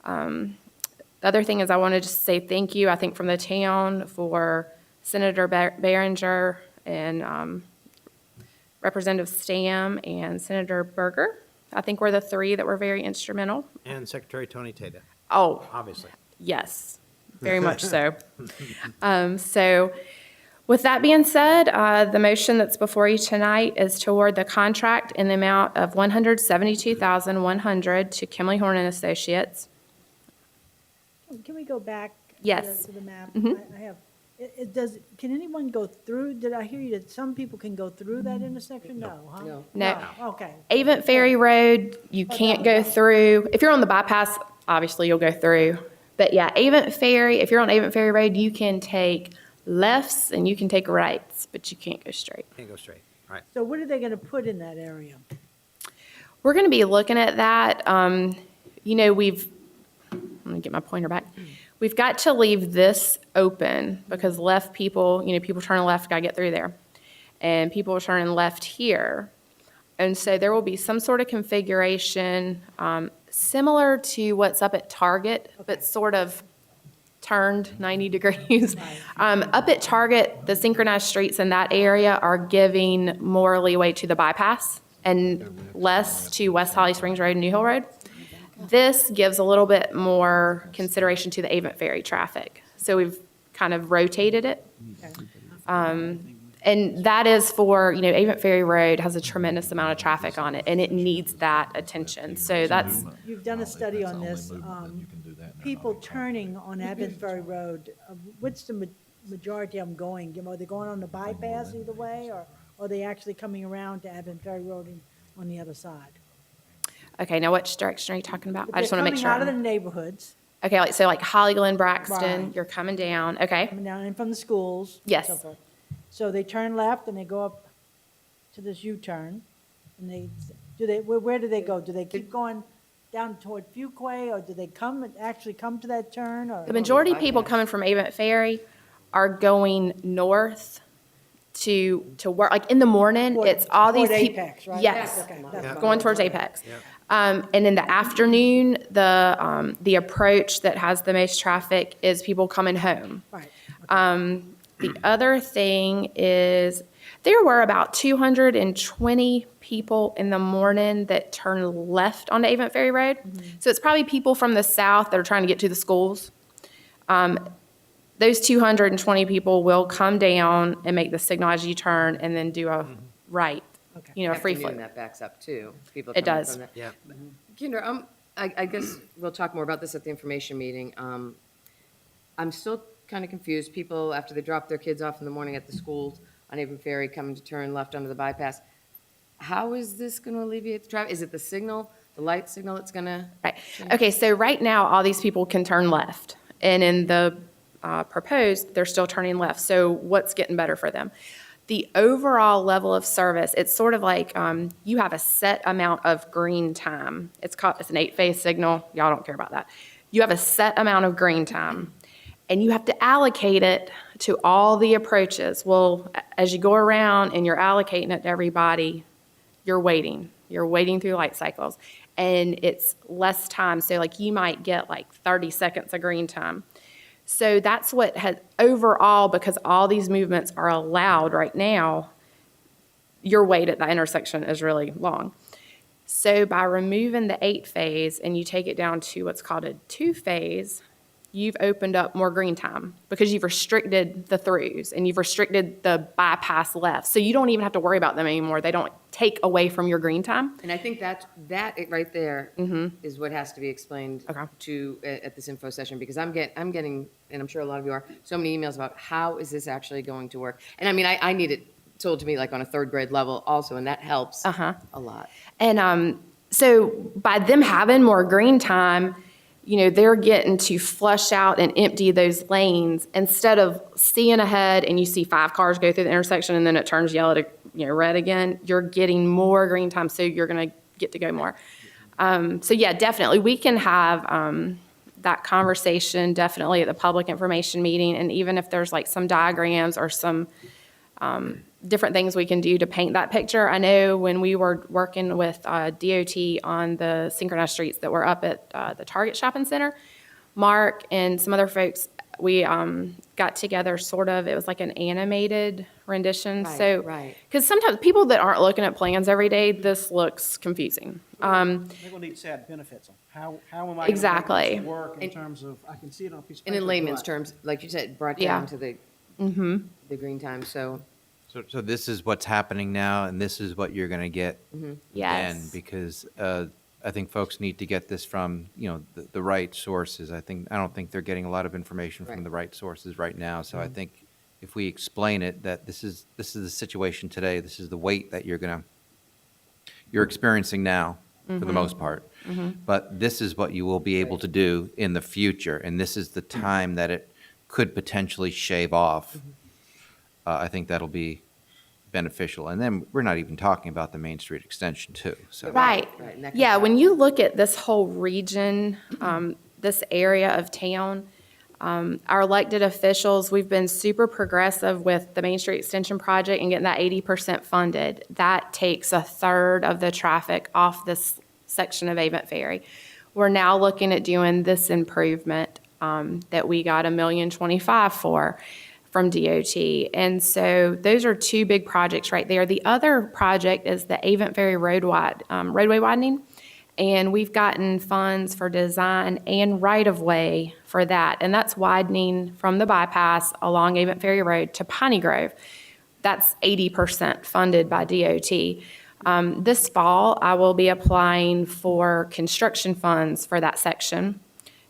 S16: The other thing is I wanted to say thank you, I think, from the town for Senator Behringer and Representative Stam and Senator Berger. I think we're the three that were very instrumental.
S1: And Secretary Tony Tata.
S16: Oh.
S1: Obviously.
S16: Yes, very much so. So with that being said, the motion that's before you tonight is to award the contract in the amount of $172,100 to Kimley Horn and Associates.
S3: Can we go back?
S16: Yes.
S3: To the map?
S16: Mhm.
S3: I have, can anyone go through, did I hear you that some people can go through that intersection? No, huh?
S16: No.
S3: Okay.
S16: Avent Ferry Road, you can't go through. If you're on the bypass, obviously you'll go through. But yeah, Avent Ferry, if you're on Avent Ferry Road, you can take lefts and you can take rights, but you can't go straight.
S1: Can't go straight, right.
S3: So what are they going to put in that area?
S16: We're going to be looking at that. Let me get my pointer back. We've got to leave this open because left people, people turning left, got to get through there. And people are turning left here. And so there will be some sort of configuration similar to what's up at Target, but sort of turned 90 degrees. Up at Target, the synchronized streets in that area are giving more leeway to the bypass and less to West Holly Springs Road and New Hill Road. This gives a little bit more consideration to the Avent Ferry traffic. So we've kind of rotated it. And that is for, Avent Ferry Road has a tremendous amount of traffic on it, and it needs that attention. So that's,
S3: You've done a study on this. People turning on Advent Ferry Road, what's the majority of them going? Are they going on the bypass either way, or are they actually coming around to Advent Ferry Road and on the other side?
S16: okay, now which direction are you talking about? I just want to make sure.
S3: They're coming out of the neighborhoods,
S16: Okay, like Holly Glen, Braxton,
S3: Right.
S16: you're coming down, okay?
S3: coming down in from the schools. and
S16: Yes.
S3: so forth. So they turn left and they go up to this U-turn, and where do they go? Do they keep going down toward Fuquay, or do they actually come to that turn, or?
S16: The majority of people coming from Avent Ferry are going north to work, like in the morning,
S3: Toward-
S16: it's all these
S3: toward
S16: people.
S3: Apex, right?
S16: Yes,
S3: Okay, that's
S16: going towards Apex. And in the afternoon, the approach that has the most traffic is people coming home.
S3: Right.
S16: The other thing is, there were about 220 people in the morning that turn left onto Avent Ferry Road. So it's probably people from the south that are trying to get to the schools. Those 220 people will come down and make the signalized U-turn and then do a right, a free flow.
S6: Afternoon, that backs up too. People
S16: It
S6: coming
S16: does.
S6: from that.
S1: Yeah.
S6: Kendra, I guess we'll talk more about this at the information meeting. I'm still kind of confused. People, after they drop their kids off in the morning at the schools on Avon Ferry, coming to turn left onto the bypass. How is this going to alleviate the traffic? Is it the signal, the light signal that's going to?
S16: Right. Okay, so right now, all these people can turn left. And in the proposed, they're still turning left. So what's getting better for them? The overall level of service, it's sort of like you have a set amount of green time. It's an 8-phase signal. Y'all don't care about that. You have a set amount of green time, and you have to allocate it to all the approaches. Well, as you go around and you're allocating it to everybody, you're waiting. You're waiting through light cycles, and it's less time. So like you might get like 30 seconds of green time. So that's what has overall, because all these movements are allowed right now, your wait at the intersection is really long. So by removing the 8-phase and you take it down to what's called a 2-phase, you've opened up more green time because you've restricted the throughs and you've restricted the bypass left. So you don't even have to worry about them anymore. They don't take away from your green time.
S6: And I think that right there is what has to be explained to at this info session, because I'm getting, and I'm sure a lot of you are, so many emails about how is this actually going to work. And I mean, I need it told to me like on a 3rd grade level also, and that helps a lot.
S16: And so by them having more green time, they're getting to flush out and empty those lanes instead of seeing ahead and you see 5 cars go through the intersection and then it turns yellow to red again. You're getting more green time, so you're going to get to go more. So yeah, definitely we can have that conversation definitely at the public information meeting, and even if there's like some diagrams or some different things we can do to paint that picture. I know when we were working with DOT on the synchronized streets that were up at the Target Shopping Center, Mark and some other folks, we got together it was like an animated rendition. Because sometimes people that aren't looking at plans every day, this looks confusing.
S13: They're going to need to add benefits. How am I going
S16: Exactly.
S13: to make this work in terms of, I can see it on a piece of paper.
S6: And in layman's terms, like you said, brought down to the green time, so.
S7: So this is what's happening now, and this is what you're going to get
S16: Yes.
S7: then, because I think folks need to get this from, the right sources. I don't think they're getting a lot of information from the right sources right now. So I think if we explain it, that this is the situation today, this is the weight that you're experiencing now for the most part. But this is what you will be able to do in the future, and this is the time that it could potentially shave off. I think that'll be beneficial. And then we're not even talking about the Main Street extension too. So
S16: Right. Yeah, when you look at this whole region, this area of town, Our elected officials, we've been super progressive with the Main Street Extension project and getting that 80% funded. That takes a third of the traffic off this section of Avent Ferry. We're now looking at doing this improvement that we got $1,025,000 for from DOT. And so those are two big projects right there. The other project is the Avent Ferry roadway widening. And we've gotten funds for design and right-of-way for that. And that's widening from the bypass along Avent Ferry Road to Piney Grove. That's 80% funded by DOT. This fall, I will be applying for construction funds for that section,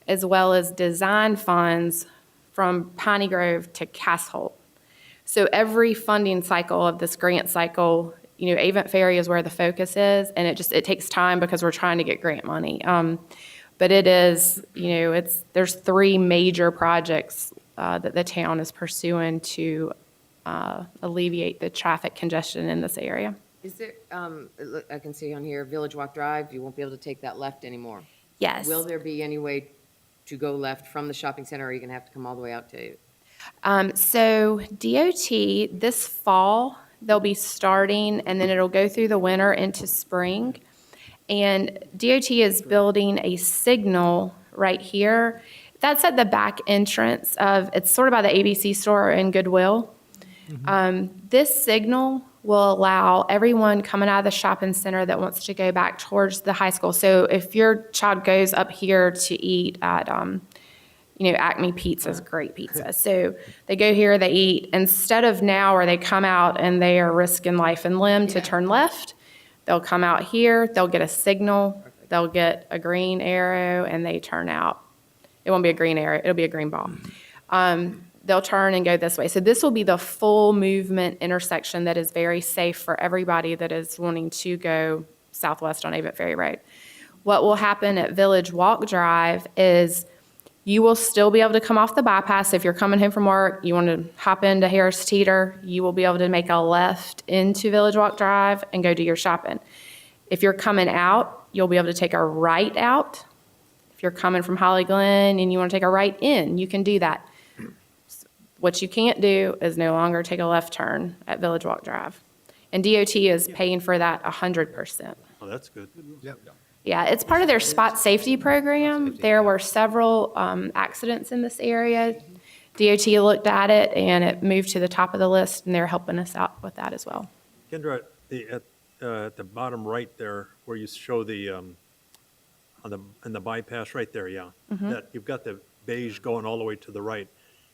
S16: as well as design funds from Piney Grove to Cass Holt. So every funding cycle of this grant cycle, you know, Avent Ferry is where the focus is, and it takes time because we're trying to get grant money. But it is, you know, there's three major projects that the town is pursuing to alleviate the traffic congestion in this area.
S6: Is there, look, I can see on here, Village Walk Drive, you won't be able to take that left anymore.
S16: Yes.
S6: Will there be any way to go left from the shopping center, or are you going to have to come all the way out to?
S16: So DOT, this fall, they'll be starting, and then it'll go through the winter into spring. And DOT is building a signal right here. That's at the back entrance of, it's sort of by the ABC store in Goodwill. This signal will allow everyone coming out of the shopping center that wants to go back towards the high school. So if your child goes up here to eat at, you know, Acme Pizza's great pizza. So they go here, they eat. Instead of now where they come out and they are risking life and limb to turn left, they'll come out here, they'll get a signal, they'll get a green arrow, and they turn out. It won't be a green arrow, it'll be a green ball. They'll turn and go this way. So this will be the full movement intersection that is very safe for everybody that is wanting to go southwest on Avent Ferry Road. What will happen at Village Walk Drive is you will still be able to come off the bypass. If you're coming home from work, you want to hop into Harris Teeter, you will be able to make a left into Village Walk Drive and go do your shopping. If you're coming out, you'll be able to take a right out. If you're coming from Holly Glen and you want to take a right in, you can do that. What you can't do is no longer take a left turn at Village Walk Drive. And DOT is paying for that 100%.
S2: Oh, that's good.
S16: Yeah, it's part of their spot safety program. There were several accidents in this area. DOT looked at it, and it moved to the top of the list, and they're helping us out with that as well.
S2: Kendra, at the bottom right there, where you show the, on the bypass right there, yeah. That, you've got the beige going all the way to the right.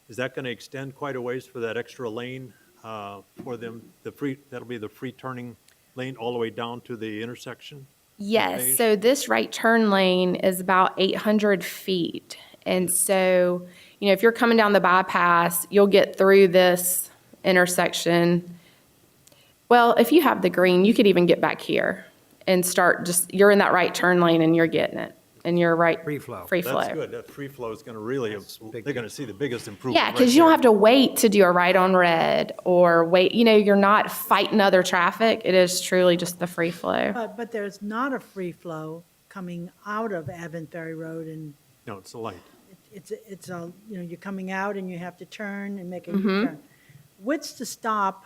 S2: Is that going to extend quite a ways for that extra lane for them? That'll be the free turning lane all the way down to the intersection?
S16: Yes, so this right turn lane is about 800 feet. And so, you know, if you're coming down the bypass, you'll get through this intersection. Well, if you have the green, you could even get back here and start you're in that right turn lane and you're getting it. And you're right.
S1: Free flow.
S16: Free flow.
S2: That's good. That free flow is going to really, they're going to see the biggest improvement.
S16: Yeah, because you don't have to wait to do a right on red or wait, you know, you're not fighting other traffic. It is truly just the free flow.
S3: But there's not a free flow coming out of Avent Ferry Road, and
S2: No, it's a light.
S3: it's a, you know, you're coming out and you have to turn and make a U-turn. What's to stop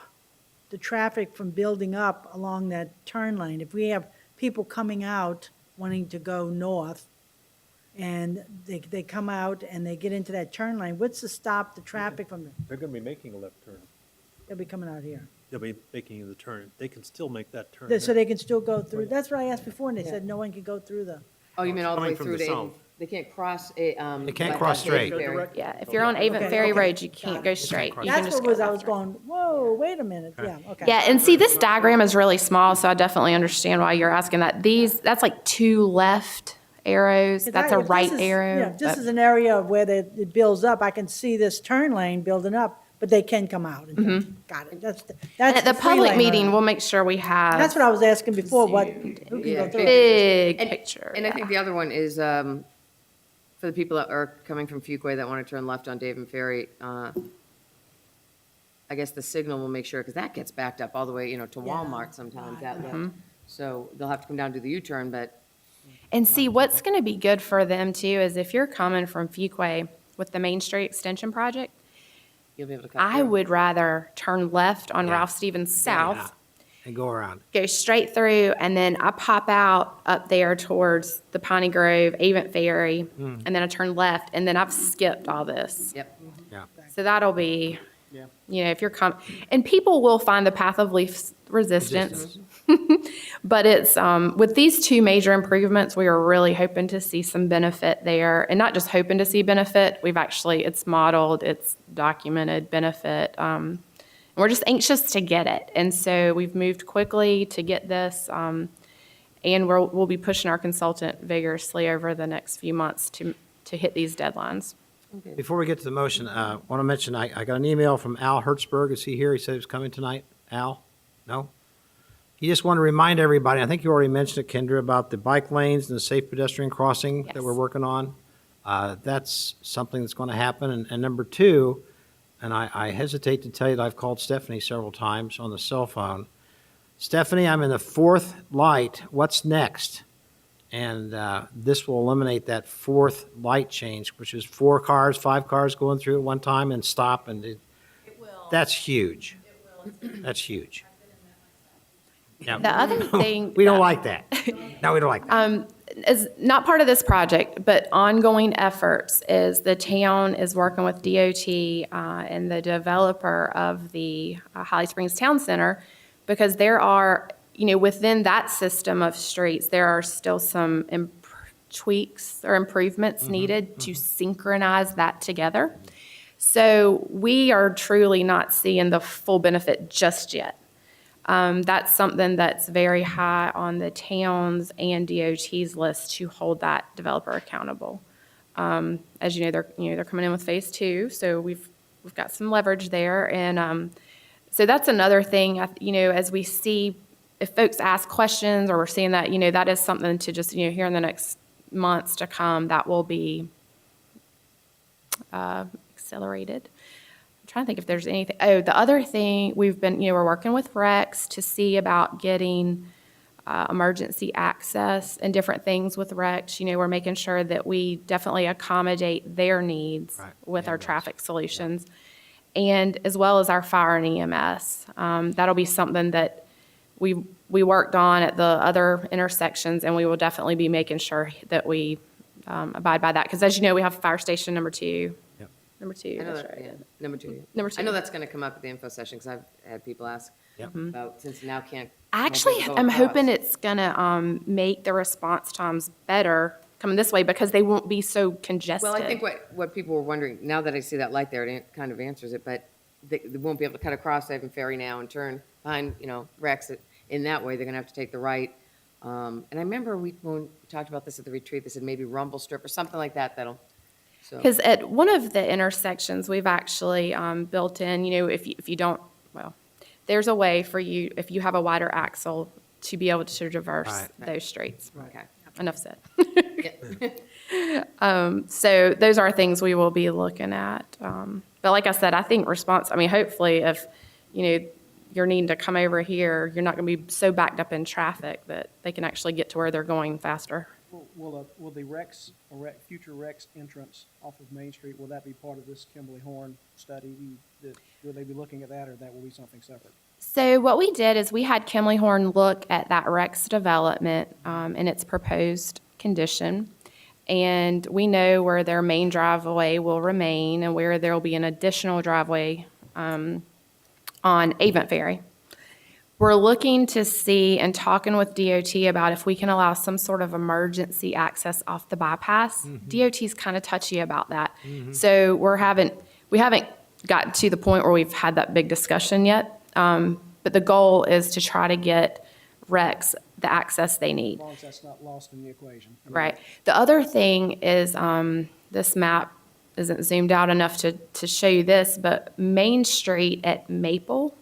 S3: the traffic from building up along that turn lane? If we have people coming out wanting to go north, and they come out and they get into that turn lane, what's to stop the traffic from,
S2: They're going to be making a left turn.
S3: they'll be coming out here?
S2: They'll be making the turn. They can still make that turn.
S3: So they can still go through, that's what I asked before, and they said no one can go through the,
S6: Oh, you mean all the way
S2: Coming from
S6: through
S2: the
S6: to,
S2: south.
S6: they can't cross it,
S1: They can't
S6: like
S1: cross
S6: Avent
S1: straight.
S6: Ferry.
S16: Yeah, if you're on Avent
S3: Okay,
S16: Ferry
S3: okay.
S16: Road, you can't go straight. You can
S3: that's
S16: just
S3: what
S16: go
S3: was, I
S16: left
S3: was
S16: or-
S3: going, whoa, wait a minute, yeah, okay.
S16: Yeah, and see, this diagram is really small, so I definitely understand why you're asking that. That's like two left arrows. That's a
S3: If this
S16: right
S3: is-
S16: arrow.
S3: Yeah, if this
S16: but-
S3: is an area where it builds up, I can see this turn lane building up, but they can come out. and Got it, that's
S16: And at the
S3: free
S16: public
S3: lane
S16: meeting,
S3: on it.
S16: we'll make sure we have
S3: That's what I was asking before, who can
S6: Yeah,
S3: go through it?
S16: big
S6: And-
S16: picture.
S6: And I think the other one is, for the people that are coming from Fuquay that want to turn left on Avent Ferry, I guess the signal will make sure, because that gets backed up all the way, you know, to
S3: Yeah.
S6: Walmart sometimes, that way. So they'll have to come down to the U-turn, but
S16: And see, what's going to be good for them too is if you're coming from Fuquay with the Main Street Extension project.
S6: You'll be able to cut
S16: I
S6: through.
S16: would rather turn left on
S1: Yeah.
S16: Ralph Stevens South,
S1: And go around.
S16: go straight through, and then I pop out up there towards the Piney Grove, Avent Ferry, and then I turn left, and then I've skipped all this.
S6: Yep.
S1: Yeah.
S16: So that'll be,
S13: Yeah.
S16: if you're and people will find the path of least resistance. But it's, with these two major improvements, we are really hoping to see some benefit there. And not just hoping to see benefit, it's modeled, it's documented benefit. And we're just anxious to get it. And so we've moved quickly to get this. And we'll be pushing our consultant vigorously over the next few months to hit these deadlines.
S1: Before we get to the motion, I want to mention, I got an email from Al Hertzberg. Is he here? He said he was coming tonight. Al? No? He just wanted to remind everybody, I think you already mentioned it, Kendra, about the bike lanes and the safe pedestrian crossing that we're
S16: Yes.
S1: working on. That's something that's going to happen. And number two, and I hesitate to tell you that I've called Stephanie several times on the cell phone. Stephanie, I'm in the fourth light. What's next? And this will eliminate that fourth light change, which is 4 cars, 5 cars going through at one time and stop. And that's huge. That's huge. Yeah.
S16: The other thing.
S1: We don't like that. No, we don't like that.
S16: Is not part of this project, but ongoing efforts is the town is working with DOT and the developer of the Holly Springs Town Center, because there are, within that system of streets, there are still some tweaks or improvements needed to synchronize that together. So we are truly not seeing the full benefit just yet. That's something that's very high on the town's and DOT's list to hold that developer accountable. As you know, they're coming in with phase 2, so we've got some leverage there, and so that's another thing. As we see, if folks ask questions or we're seeing that, that is something to just here in the next months to come that will be accelerated. Trying to think if there's anything. Oh, the other thing we've been, we're working with Rex to see about getting emergency access and different things with Rex. We're making sure that we definitely accommodate their needs with our traffic solutions, and as well as our fire and EMS. That'll be something that we worked on at the other intersections, and we will definitely be making sure that we abide by that. Because as you know, we have fire station number 2. Number 2.
S6: I know
S16: That's
S6: that,
S16: right.
S6: yeah, number 2.
S16: Number 2.
S6: I know that's going to come up at the info session, because I've had people ask
S1: Yep.
S6: about, since now can't.
S16: Actually,
S6: go
S16: I'm hoping
S6: across.
S16: it's gonna make the response times better coming this way, because they won't be so congested.
S6: Well, I think what people were wondering, now that I see that light there, it kind of answers it, but they won't be able to cut across Avon Ferry now and turn behind, Rex. In that way, they're going to have to take the right. And I remember when we talked about this at the retreat, they said maybe rumble strip or something like that, so.
S16: Because at one of the intersections, we've actually built in, if you don't, there's a way for you, if you have a wider axle, to be able to traverse those streets.
S6: Okay.
S16: Enough said.
S6: Yeah.
S16: So those are things we will be looking at. But like I said, I think hopefully if, you're needing to come over here, you're not going to be so backed up in traffic that they can actually get to where they're going faster.
S13: Will the future Rex entrance off of Main Street, will that be part of this Kimberly Horn study? Will they be looking at that, or that will be something separate?
S16: So what we did is we had Kimley Horn look at that Rex development and its proposed condition. And we know where their main driveway will remain and where there will be an additional driveway on Avent Ferry. We're looking to see and talking with DOT about if we can allow some sort of emergency access off the bypass. DOT's kind of touchy about that. So we haven't gotten to the point where we've had that big discussion yet. But the goal is to try to get Rex the access they need.
S13: As long as that's not lost in the equation.
S16: Right. The other thing is, this map isn't zoomed out enough to show you this, but Main Street at Maple,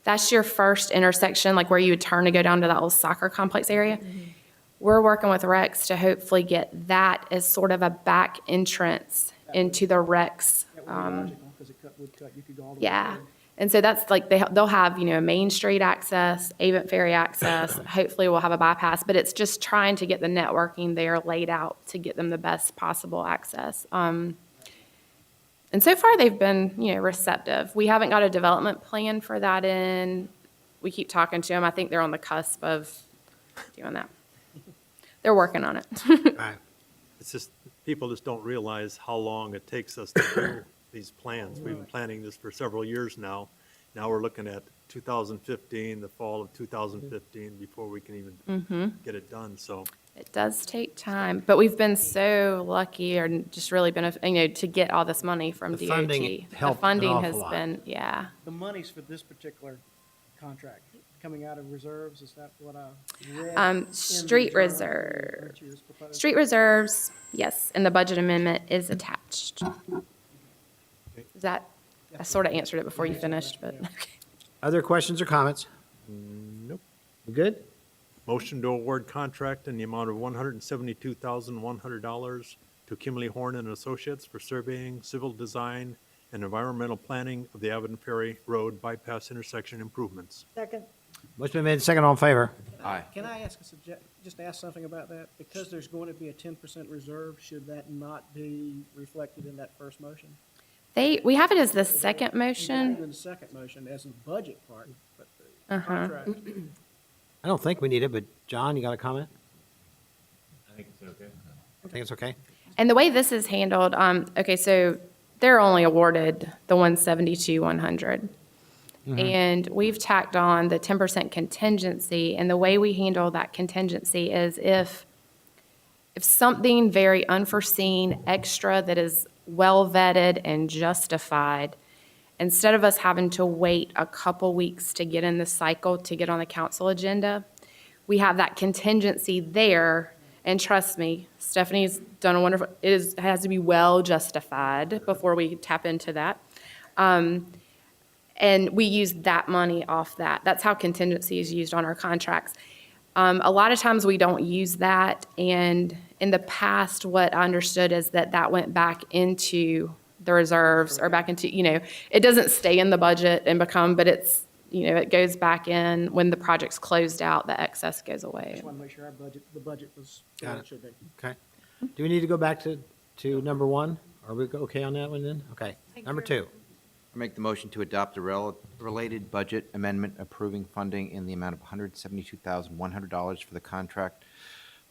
S16: that's your first intersection, like where you would turn to go down to that little soccer complex area. We're working with Rex to hopefully get that as sort of a back entrance into the Rex.
S13: That would be logical, because you could go all the way
S16: Yeah.
S13: through.
S16: And so that's like, they'll have, Main Street access, Avent Ferry access. Hopefully we'll have a bypass, but it's just trying to get the networking there laid out to get them the best possible access. And so far, they've been, receptive. We haven't got a development plan for that in. We keep talking to them. I think they're on the cusp of doing that. They're working on it.
S1: Right.
S2: It's just, people just don't realize how long it takes us to do these plans. We've been planning this for several years now. Now we're looking at 2015, the fall of 2015, before we can even get it done, so.
S16: It does take time, but we've been so lucky, or just really been, to get all this money from
S1: The
S16: DOT.
S1: funding helped
S16: The funding
S1: an
S16: has
S1: awful lot.
S16: been,
S13: The monies for this particular contract coming out of reserves, is that what I read? in the
S16: street
S13: journal
S16: reserve.
S13: that you was proposing?
S16: Street reserves, yes, and the budget amendment is attached. Is that, I sort of answered it before you finished, but, okay.
S1: Other questions or comments?
S2: Nope.
S1: We good?
S2: Motion to award contract in the amount of $172,100 to Kimley Horn and Associates for surveying, civil design, and environmental planning of the Avon Ferry Road bypass intersection improvements.
S3: Second.
S1: Motion been made, second, all in favor?
S7: Aye.
S13: Can I ask just ask something about that? Because there's going to be a 10% reserve, should that not be reflected in that first motion?
S16: We have it as the second
S13: Not
S16: motion.
S13: even the second motion, as in the budget part, but the
S16: Uh-huh.
S13: contract.
S1: I don't think we need it, but John, you got a comment?
S11: I think it's okay.
S1: I think it's okay.
S16: And the way this is handled, okay, so they're only awarded the 172,100. And we've tacked on the 10% contingency, and the way we handle that contingency is if something very unforeseen, extra, that is well vetted and justified, instead of us having to wait a couple weeks to get in the cycle to get on the council agenda, we have that contingency there. And trust me, Stephanie's done a wonderful, it has to be well justified before we tap into that. And we use that money off that. That's how contingency is used on our contracts. A lot of times we don't use that, and in the past, what I understood is that went back into the reserves, or back into, it doesn't stay in the budget and but it's, it goes back in when the project's closed out, the excess goes away.
S13: Just want to make sure the budget was where
S1: Got
S13: it
S1: it.
S13: should be.
S1: Okay. Do we need to go back to number one? Are we okay on that one then? Okay. Number two.
S7: I make the motion to adopt a related budget amendment approving funding in the amount of $172,100 for the contract,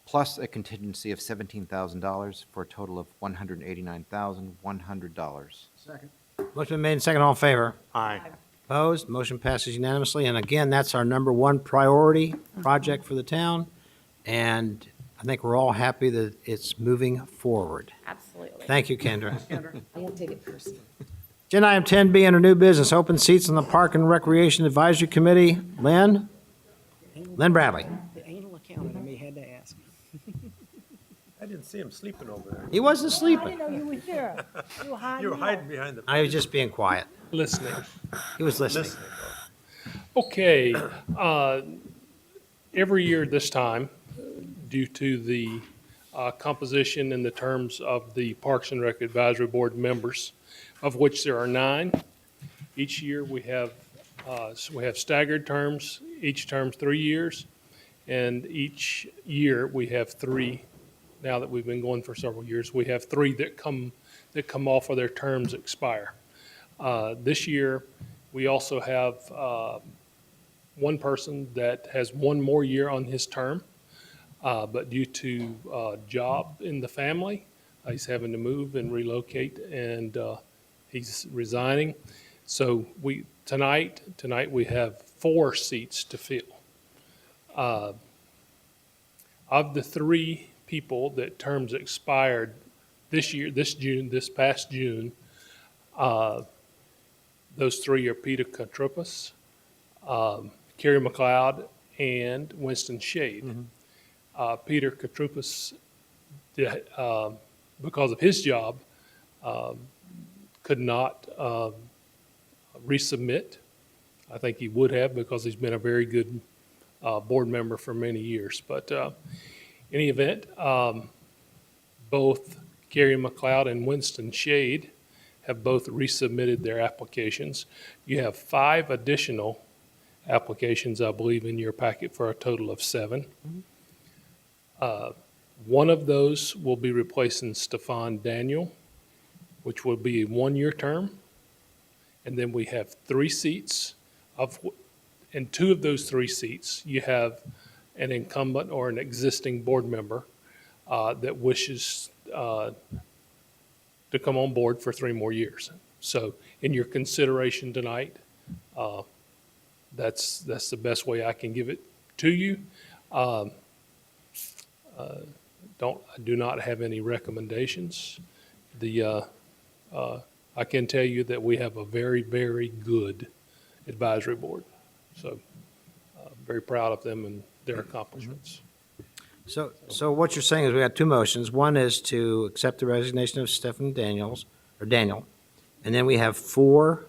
S7: plus a contingency of $17,000 for a total of $189,100.
S13: Second.
S1: Motion been made, and second, all in favor?
S2: Aye.
S1: Opposed? Motion passes unanimously. And again, that's our number one priority project for the town. And I think we're all happy that it's moving forward.
S16: Absolutely.
S1: Thank you, Kendra.
S6: I won't take it personally.
S1: Agenda item 10B under new business, open seats on the Park and Recreation Advisory Committee. Lynn Bradley.
S13: The anal accountant in me had to ask.
S2: I didn't see him sleeping over there.
S1: He wasn't
S3: I
S1: sleeping.
S3: didn't know you were here. You were hiding
S2: You were
S3: out.
S2: hiding behind the.
S1: I was just being quiet.
S17: Listening.
S1: He was listening.
S2: Listening.
S17: Okay, every year this time, due to the composition and the terms of the Parks and Rec Advisory Board members, of which there are 9, each year we have staggered terms, each term's 3 years, and each year we have 3. Now that we've been going for several years, we have 3 that come off of their terms expire. This year, we also have one person that has 1 more year on his term, but due to job in the family, he's having to move and relocate, and he's resigning. So tonight we have 4 seats to fill. Of the 3 people that terms expired this past June, those 3 are Peter Katropos, Kerry McLeod, and Winston Shade. Peter Katropos, because of his job, could not resubmit. I think he would have, because he's been a very good board member for many years. But in any event, both Kerry McLeod and Winston Shade have both resubmitted their applications. You have 5 additional applications, I believe, in your packet for a total of 7. One of those will be replacing Stefan Daniel, which will be a one-year term. And then we have 3 seats and 2 of those 3 seats, you have an incumbent or an existing board member that wishes to come on board for 3 more years. So in your consideration tonight, that's the best way I can give it to you. I do not have any recommendations. I can tell you that we have a very, very good advisory board. So very proud of them and their accomplishments.
S1: So what you're saying is we got 2 motions. One is to accept the resignation of Daniel, and then we have 4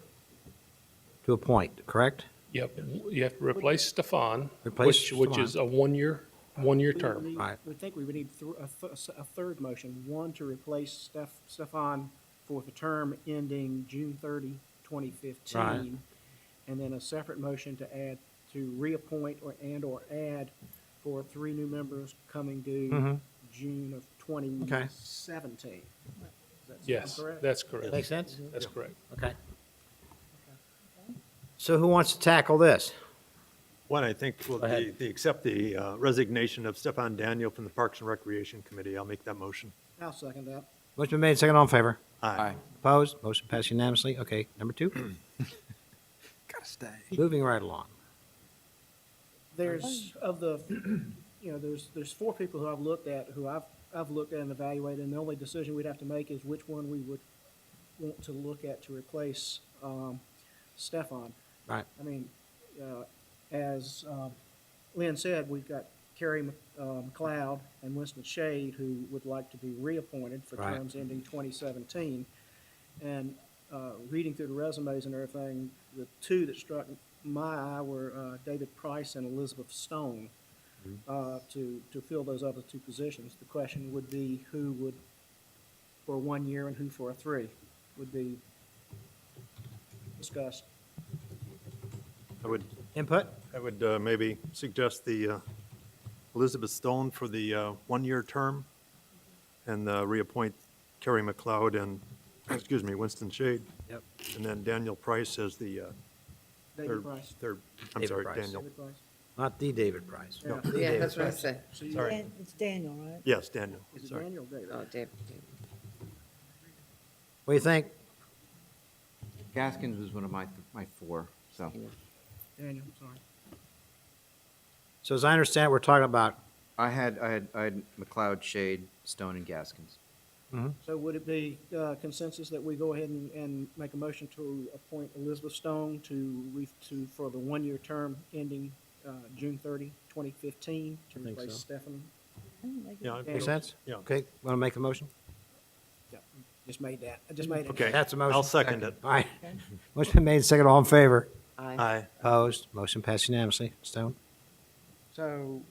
S1: to appoint, correct?
S17: Yep, you have to replace Stefan,
S1: Replace
S17: which
S1: Stefan.
S17: is a one-year term.
S1: Right.
S13: We think we would need a third motion, one to replace Stefan for the term ending June 30, 2015.
S1: Right.
S13: And then a separate motion to reappoint or add for 3 new members coming due June of 2017. Does that sound
S17: Yes,
S13: correct?
S17: that's correct.
S1: Make sense?
S17: That's correct.
S1: Okay. So who wants to tackle this?
S2: One, I think, will be the accept the resignation of Stefan Daniel from the Parks and Recreation Committee. I'll make that motion.
S13: I'll second that.
S1: Motion been made, second, all in favor?
S2: Aye.
S1: Opposed? Motion passed unanimously. Okay, number 2.
S7: Gotta stay.
S1: Moving right along.
S13: There's there's 4 people who I've looked at and evaluated, and the only decision we'd have to make is which one we would want to look at to replace Stefan.
S1: Right.
S13: I mean, as Lynn said, we've got Kerry McLeod and Winston Shade who would like to be reappointed for
S1: Right.
S13: terms ending 2017. And reading through the resumes and everything, the 2 that struck my eye were David Price and Elizabeth Stone to fill those other 2 positions. The question would be who would for 1 year and who for a 3 would be discussed.
S1: Input?
S2: I would maybe suggest the Elizabeth Stone for the 1-year term and reappoint Kerry McLeod and, Winston Shade.
S1: Yep.
S2: And then Daniel Price as the
S13: David Price.
S2: I'm
S1: David
S2: sorry,
S1: Price.
S2: Daniel.
S13: David Price.
S1: Not the David Price.
S13: Yeah.
S1: The
S6: Yeah,
S1: David
S6: that's what I
S1: Price.
S6: said.
S13: So you-
S2: Sorry.
S3: It's Daniel, right?
S2: Yes, Daniel.
S13: Is it
S2: Sorry.
S13: Daniel or David?
S6: Oh, Dave.
S1: What do you think?
S7: Gaskins was one of my 4, so.
S13: Daniel, sorry.
S1: So as I understand, we're talking about,
S7: I had McLeod, Shade, Stone, and Gaskins.
S13: So would it be consensus that we go ahead and make a motion to appoint Elizabeth Stone for the 1-year term ending June 30, 2015, to
S1: think
S13: replace
S1: so.
S13: Stefan?
S2: Yeah,
S1: makes sense?
S2: Yeah.
S1: Okay, want to make the motion?
S13: Yeah, just made that. I just made it.
S2: Okay.
S1: That's a motion.
S2: I'll second it.
S1: All right. Motion been made, second, all in favor?
S2: Aye.
S1: Opposed? Motion passed unanimously. Stone?
S13: So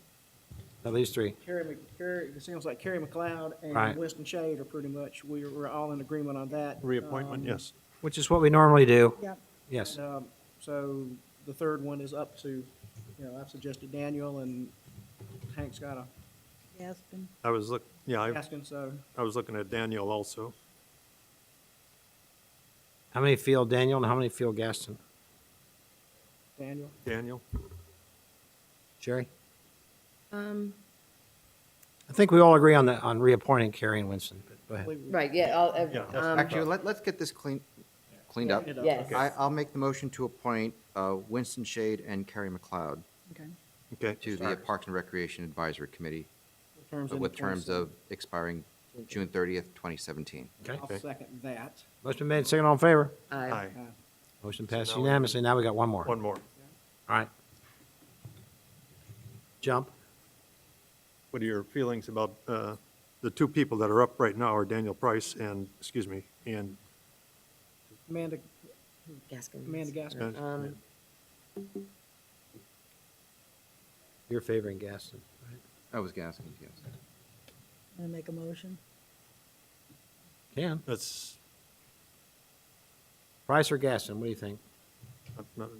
S1: Of these 3.
S13: it sounds like Kerry McLeod
S1: Right.
S13: and Winston Shade are pretty much, we're all in agreement on that.
S2: Reappointment, yes.
S1: Which is what we normally do.
S3: Yep.
S1: Yes.
S13: So the third one is up to, I've suggested Daniel, and Hank's got a
S3: Aspen.
S2: I was
S13: asking, so
S2: I was looking at Daniel also.
S1: How many feel Daniel and how many feel Gaston?
S13: Daniel.
S2: Daniel?
S1: Jerry? I think we all agree on reappointing Kerry and Winston, but go ahead.
S6: Right, yeah,
S7: Actually, let's get this cleaned up.
S6: Yes.
S7: I'll make the motion to appoint Winston Shade and Kerry McLeod
S2: Okay.
S7: to the Parks and Recreation Advisory Committee
S13: Terms in
S7: with terms
S13: 27.
S7: of expiring June 30th, 2017.
S1: Okay.
S13: I'll second that.
S1: Motion been made, second, all in favor?
S2: Aye.
S1: Motion passed
S2: now we-
S1: unanimously. Now we got one more.
S2: One more.
S1: All right. Jump.
S2: What are your feelings about the 2 people that are up right now are Daniel Price and, and
S13: Amanda
S6: Gaskins.
S13: Gaskins.
S1: You're favoring Gaston, right?
S7: That was Gaskins, yes.
S3: Want to make a motion?
S1: Can.
S2: that's,
S1: Price or Gaston, what do you think?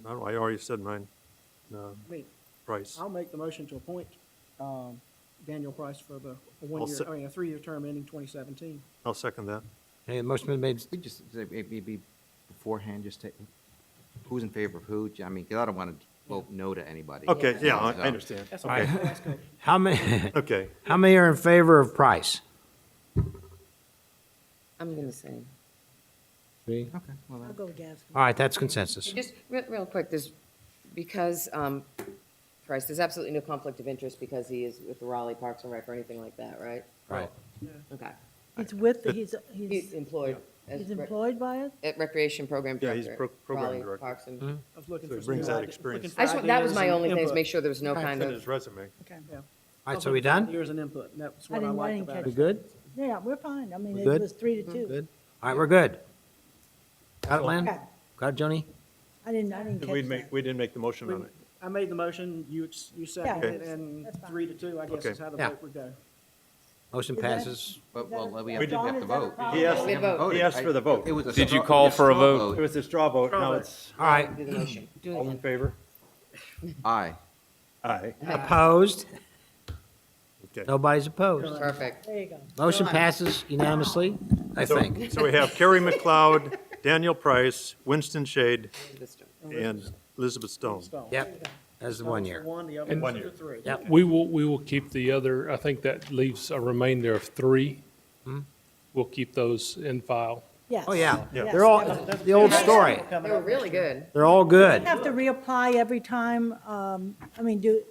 S2: I already said mine.
S13: Me.
S2: Price.
S13: I'll make the motion to appoint Daniel Price for the
S2: se-
S13: a 3-year term ending 2017.
S2: I'll second that.
S1: Okay, the motion been made.
S7: We just, maybe beforehand, just take, who's in favor of who? I mean, 'cause I don't want to vote no to anybody.
S2: Okay, yeah, I
S7: So-
S2: understand.
S13: That's
S1: All right.
S13: okay. That's good.
S1: How many,
S2: Okay.
S1: how many are in favor of Price?
S6: I'm going to say.
S1: Three.
S7: Okay, well,
S3: I'll go with Gaskin.
S1: All right, that's consensus.
S6: Just real quick, because Price, there's absolutely no conflict of interest because he is with the Raleigh Parks and Rec or anything like that, right?
S1: Right.
S6: Okay.
S3: He's with,
S6: He's employed as
S3: he's employed by it?
S6: Recreation Program
S2: Yeah, he's
S6: Director. at
S2: program
S6: Raleigh
S2: director.
S6: Parks and.
S13: I was looking
S2: So
S13: for
S2: he
S13: some
S2: brings that
S13: idea-
S2: experience.
S13: looking for
S6: I just, that was
S13: ideas
S6: my
S13: and
S6: only thing, is
S13: input.
S6: make sure there was no kind
S2: It's in
S6: of.
S2: his resume.
S13: Yeah.
S1: All
S13: I
S1: right,
S13: was
S1: so we
S13: looking for
S1: done?
S13: ideas and input, and that's
S3: I
S13: what I
S3: didn't
S13: liked
S3: catch
S13: about
S1: We
S13: it.
S1: good?
S3: Yeah, we're fine. I mean,
S1: We
S3: it
S1: good?
S3: was 3-2.
S1: Good. All right, we're good. Got it, Lynn?
S3: Okay.
S1: Got it, Joni?
S3: I didn't catch that.
S2: We didn't make the motion on it.
S13: I made the motion, you seconded it,
S3: Okay.
S13: and
S3: That's fine.
S13: 3-2, I guess
S2: Okay.
S13: is how the
S1: Yeah.
S13: vote would go.
S1: Motion
S3: Is that-
S1: passes.
S7: But, well, we
S3: Is
S7: have
S3: that-
S7: to
S3: is that a
S7: vote.
S3: problem?
S2: He asked,
S6: We vote.
S2: he asked for the vote.
S7: It was a
S5: Did you
S7: straw-
S5: call
S7: a
S5: for a
S7: straw
S5: vote?
S2: It was a straw vote, now it's
S1: All right,
S6: Do the motion. Do it
S2: all in
S6: again.
S2: favor?
S7: Aye.
S2: Aye.
S1: opposed?
S2: Okay.
S1: Nobody's opposed.
S6: Perfect.
S3: There you go.
S1: Motion passes unanimously, I think.
S2: So we have Kerry McLeod, Daniel Price, Winston Shade,
S6: This one.
S2: and Elizabeth Stone.
S13: Stone.
S1: Yep, that's the 1 year.
S13: One, the other
S17: And-
S13: one's for 3.
S1: Yep.
S17: We will keep the other, I think that leaves a remainder of 3. We'll keep those in file.
S3: Yes.
S1: Oh, yeah.
S3: Yes.
S1: They're all, the old story.
S6: They were really good.
S1: They're all good.
S3: You have to reapply every time, I mean, do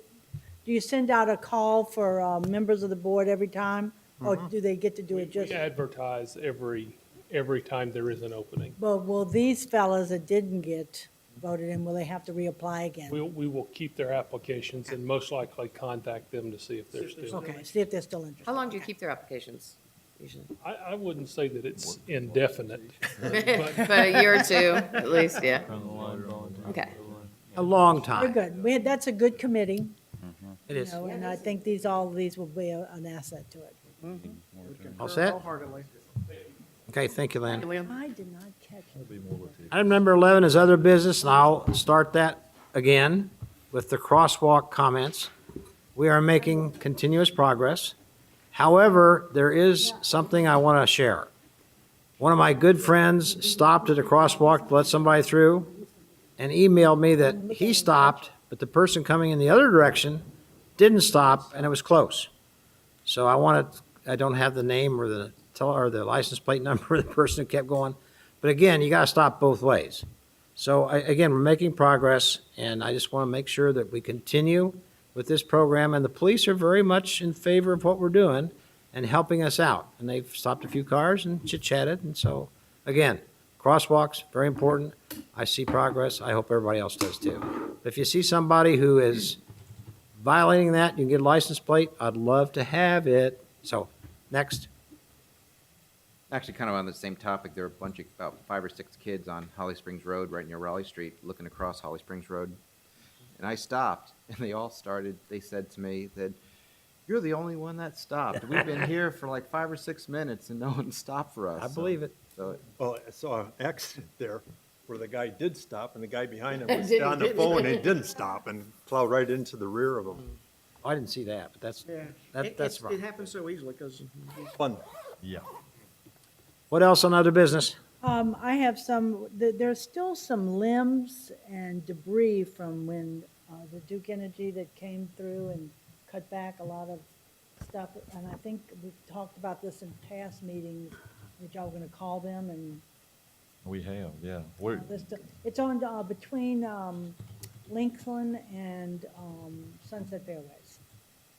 S3: you send out a call for members of the board every time? Or do they get to do it just?
S17: We advertise every time there is an opening.
S3: Well, will these fellas that didn't get voted in, will they have to reapply again?
S17: We will keep their applications and most likely contact them to see if they're still.
S3: Okay, see if they're still interested.
S6: How long do you keep their applications usually?
S17: I wouldn't say that it's indefinite.
S6: But a year or two, at least, yeah. Okay.
S1: A long
S3: We're
S1: time.
S3: good. That's a good committee,
S1: It
S3: you
S1: is.
S3: know, and I think all of these will be an asset to it.
S1: All set?
S13: Wholeheartedly.
S1: Okay, thank you, Lynn.
S3: I did not catch it.
S1: Item number 11 is other business, and I'll start that again with the crosswalk comments. We are making continuous progress. However, there is something I want to share. One of my good friends stopped at a crosswalk to let somebody through and emailed me that he stopped, but the person coming in the other direction didn't stop, and it was close. So I don't have the name or the license plate number of the person who kept going. But again, you got to stop both ways. So again, we're making progress, and I just want to make sure that we continue with this program. And the police are very much in favor of what we're doing and helping us out. And they've stopped a few cars and chit-chatted. And so, again, crosswalks, very important. I see progress. I hope everybody else does too. If you see somebody who is violating that, you can get a license plate. I'd love to have it. So, next.
S7: Actually, kind of on the same topic, there were a bunch of, about 5 or 6 kids on Holly Springs Road, right near Raleigh Street, looking across Holly Springs Road. And I stopped, and they said to me that, "You're the only one that stopped. We've been here for like 5 or 6 minutes, and no one stopped for us."
S1: I believe it.
S7: So,
S2: Well, I saw an accident there where the guy did stop and the guy behind him was
S6: Didn't-
S2: on the phone and didn't stop and plowed right into the rear of him.
S1: I didn't see that, but
S13: Yeah.
S1: that's
S13: It happens so easily, because
S2: Fun.
S8: Yeah.
S1: What else on other business?
S3: I have there's still some limbs and debris from when the Duke Energy that came through and cut back a lot of stuff. And I think we've talked about this in past meetings, that y'all were going to call them and
S8: We have, yeah. We're,
S3: it's on between Lincoln and Sunset Fairways.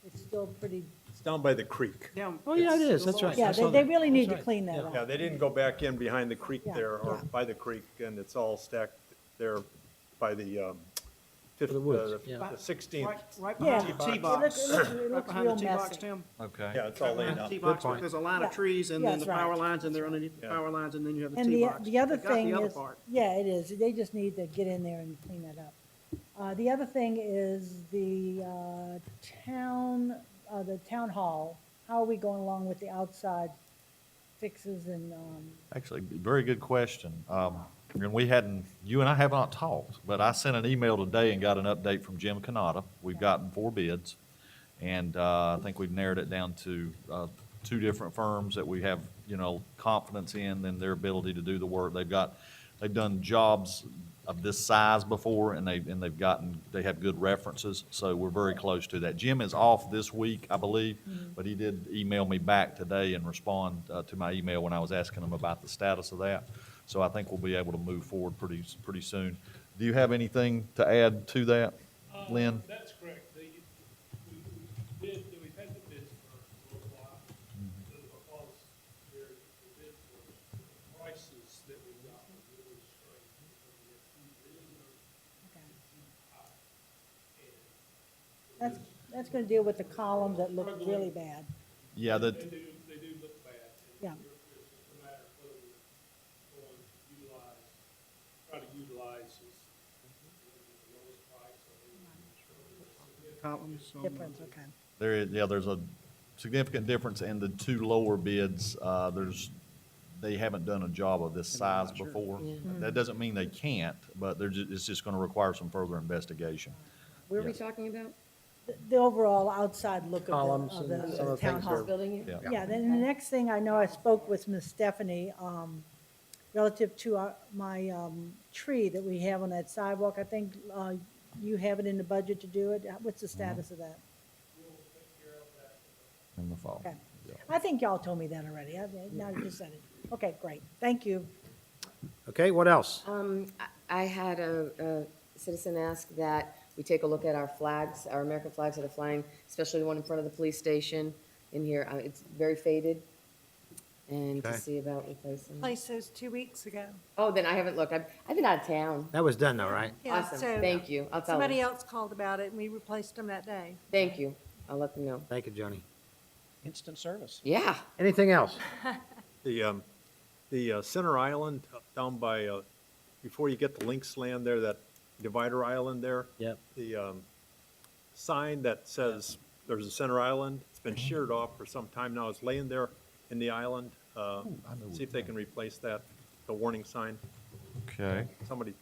S3: It's still pretty,
S2: It's down by the creek.
S13: down.
S1: Oh, yeah, it
S13: it's
S1: is. That's right.
S3: yeah,
S1: I saw
S3: they
S1: that.
S3: really need to
S1: That's right.
S3: clean that
S2: Yeah,
S3: up.
S2: they didn't go back in behind the creek
S3: Yeah,
S2: there or
S3: yeah.
S2: by the creek and it's all stacked there by the fifth,
S1: the woods, yeah.
S2: the 16th.
S13: Right
S3: Yeah.
S13: behind the tee
S3: It
S13: box.
S3: looks
S13: Right behind
S3: real
S13: the tee box,
S3: messy.
S13: Tim.
S8: okay.
S2: Yeah, it's all laid
S13: Behind
S2: out.
S13: the tee box,
S1: point.
S13: there's a line
S3: Yeah.
S13: of trees, and
S3: Yeah,
S13: then the
S3: that's right.
S13: power lines, and they're underneath the
S2: Yeah.
S13: power lines, and then you have the
S3: And
S13: tee
S3: the,
S13: box.
S3: the other
S13: They got
S3: thing
S13: the other
S3: is,
S13: part.
S3: yeah, it is, they just need to get in there and clean that up. The other thing is the town hall. How are we going along with the outside fixes and,
S8: Actually, very good question. And you and I have not talked, but I sent an email today and got an update from Jim Canada. We've gotten 4 bids, and I think we've narrowed it down to two different firms that we have, confidence in their ability to do the work. They've done jobs of this size before, and they have good references, so we're very close to that. Jim is off this week, I believe, but he did email me back today and respond to my email when I was asking him about the status of that. So I think we'll be able to move forward pretty soon. Do you have anything to add to that, Lynn?
S17: That's correct. We've had the bids for a little while, because the bids were, the prices that we got were really strange.
S3: That's going to deal with the columns that look really bad.
S8: Yeah,
S17: They do look bad.
S3: Yeah.
S17: It's just a matter of whether we're going to try to utilize this, the lowest price.
S13: Columns on
S3: Difference, okay.
S8: There's a significant difference in the two lower bids. They haven't done a job of this size before. That doesn't mean they can't, but it's just going to require some further investigation.
S6: Where are we talking about?
S3: The overall outside look
S1: Columns
S3: of
S1: and
S3: the
S1: some of the
S3: town
S1: things
S3: hall.
S1: are-
S6: Building here?
S8: Yeah.
S3: Yeah, then the next thing I know, I spoke with Miss Stephanie, relative to my tree that we have on that sidewalk. I think you have it in the budget to do it. What's the status of that?
S8: In the fall.
S3: Okay. I think y'all told me that already. Now you just said it. Okay, great. Thank you.
S1: Okay, what else?
S6: I had a citizen ask that we take a look at our flags, our American flags that are flying, especially the one in front of the police station in here. It's very faded, and to
S1: Okay.
S6: see about replacing.
S12: Placed those 2 weeks ago.
S6: Oh, then I haven't looked. I've been out of town.
S1: That was done though, right?
S12: Yeah,
S6: Awesome.
S12: so
S6: Thank you. I'll tell
S12: somebody
S6: them.
S12: else called about it, and we replaced them that day.
S6: Thank you. I'll let them know.
S1: Thank you, Joni.
S13: instant service.
S6: Yeah.
S1: Anything else?
S2: The center island down by, before you get to Lynx Land there, that divider island there.
S1: Yep.
S2: The sign that says there's a center island, it's been sheared off for some time now. It's laying there in the island. See if they can replace that, the warning sign.
S8: Okay.
S2: Somebody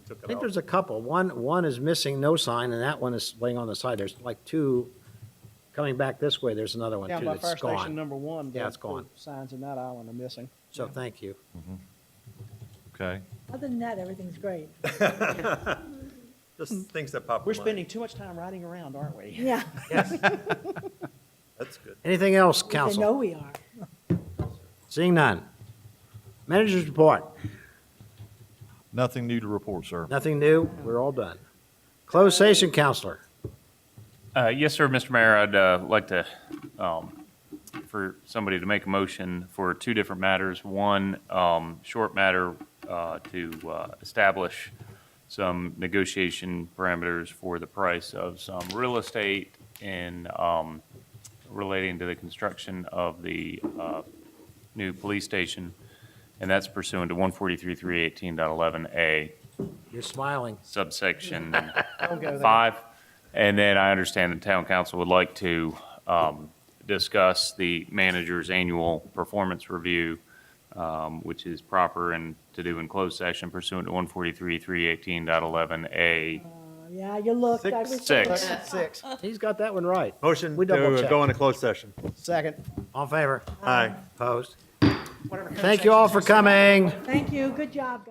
S2: took
S1: I
S2: it
S1: think
S2: out.
S1: there's a couple. One is missing no sign, and that one is laying on the side. There's like two coming back this way. There's another one
S13: Down
S1: too
S13: by
S1: that's
S13: fire station
S1: gone.
S13: number 1.
S1: Yeah, it's gone.
S13: the Signs in that island are missing.
S1: So thank you.
S8: Okay.
S3: Other than that, everything's great.
S2: Just things that pop in
S13: We're
S2: mind.
S13: spending too much time riding around, aren't we?
S3: Yeah,
S2: That's good.
S1: Anything else,
S3: they know
S1: council?
S3: we are.
S1: Seeing none. Manager's report.
S8: Nothing new to report, sir.
S1: Nothing new. We're all done. Closed session, counselor.
S5: Yes, sir, Mr. Mayor, I'd like to, for somebody to make a motion for two different matters. One, short matter to establish some negotiation parameters for the price of some real estate in relating to the construction of the new police station, and that's pursuant to 143.318.11A,
S1: You're smiling.
S5: subsection
S13: Don't go there.
S5: 5. And then I understand the town council would like to discuss the manager's annual performance review, which is proper and to do in closed session pursuant to 143.318.11A.
S3: Yeah, you look. I
S2: Six.
S3: was-
S5: 6.
S1: He's got that one right.
S2: Motion
S1: We double
S2: to
S1: checked.
S2: go into closed session.
S13: Second.
S1: All in favor?
S2: Aye.
S1: Opposed? Thank you all for coming.
S3: Thank you. Good job, guys.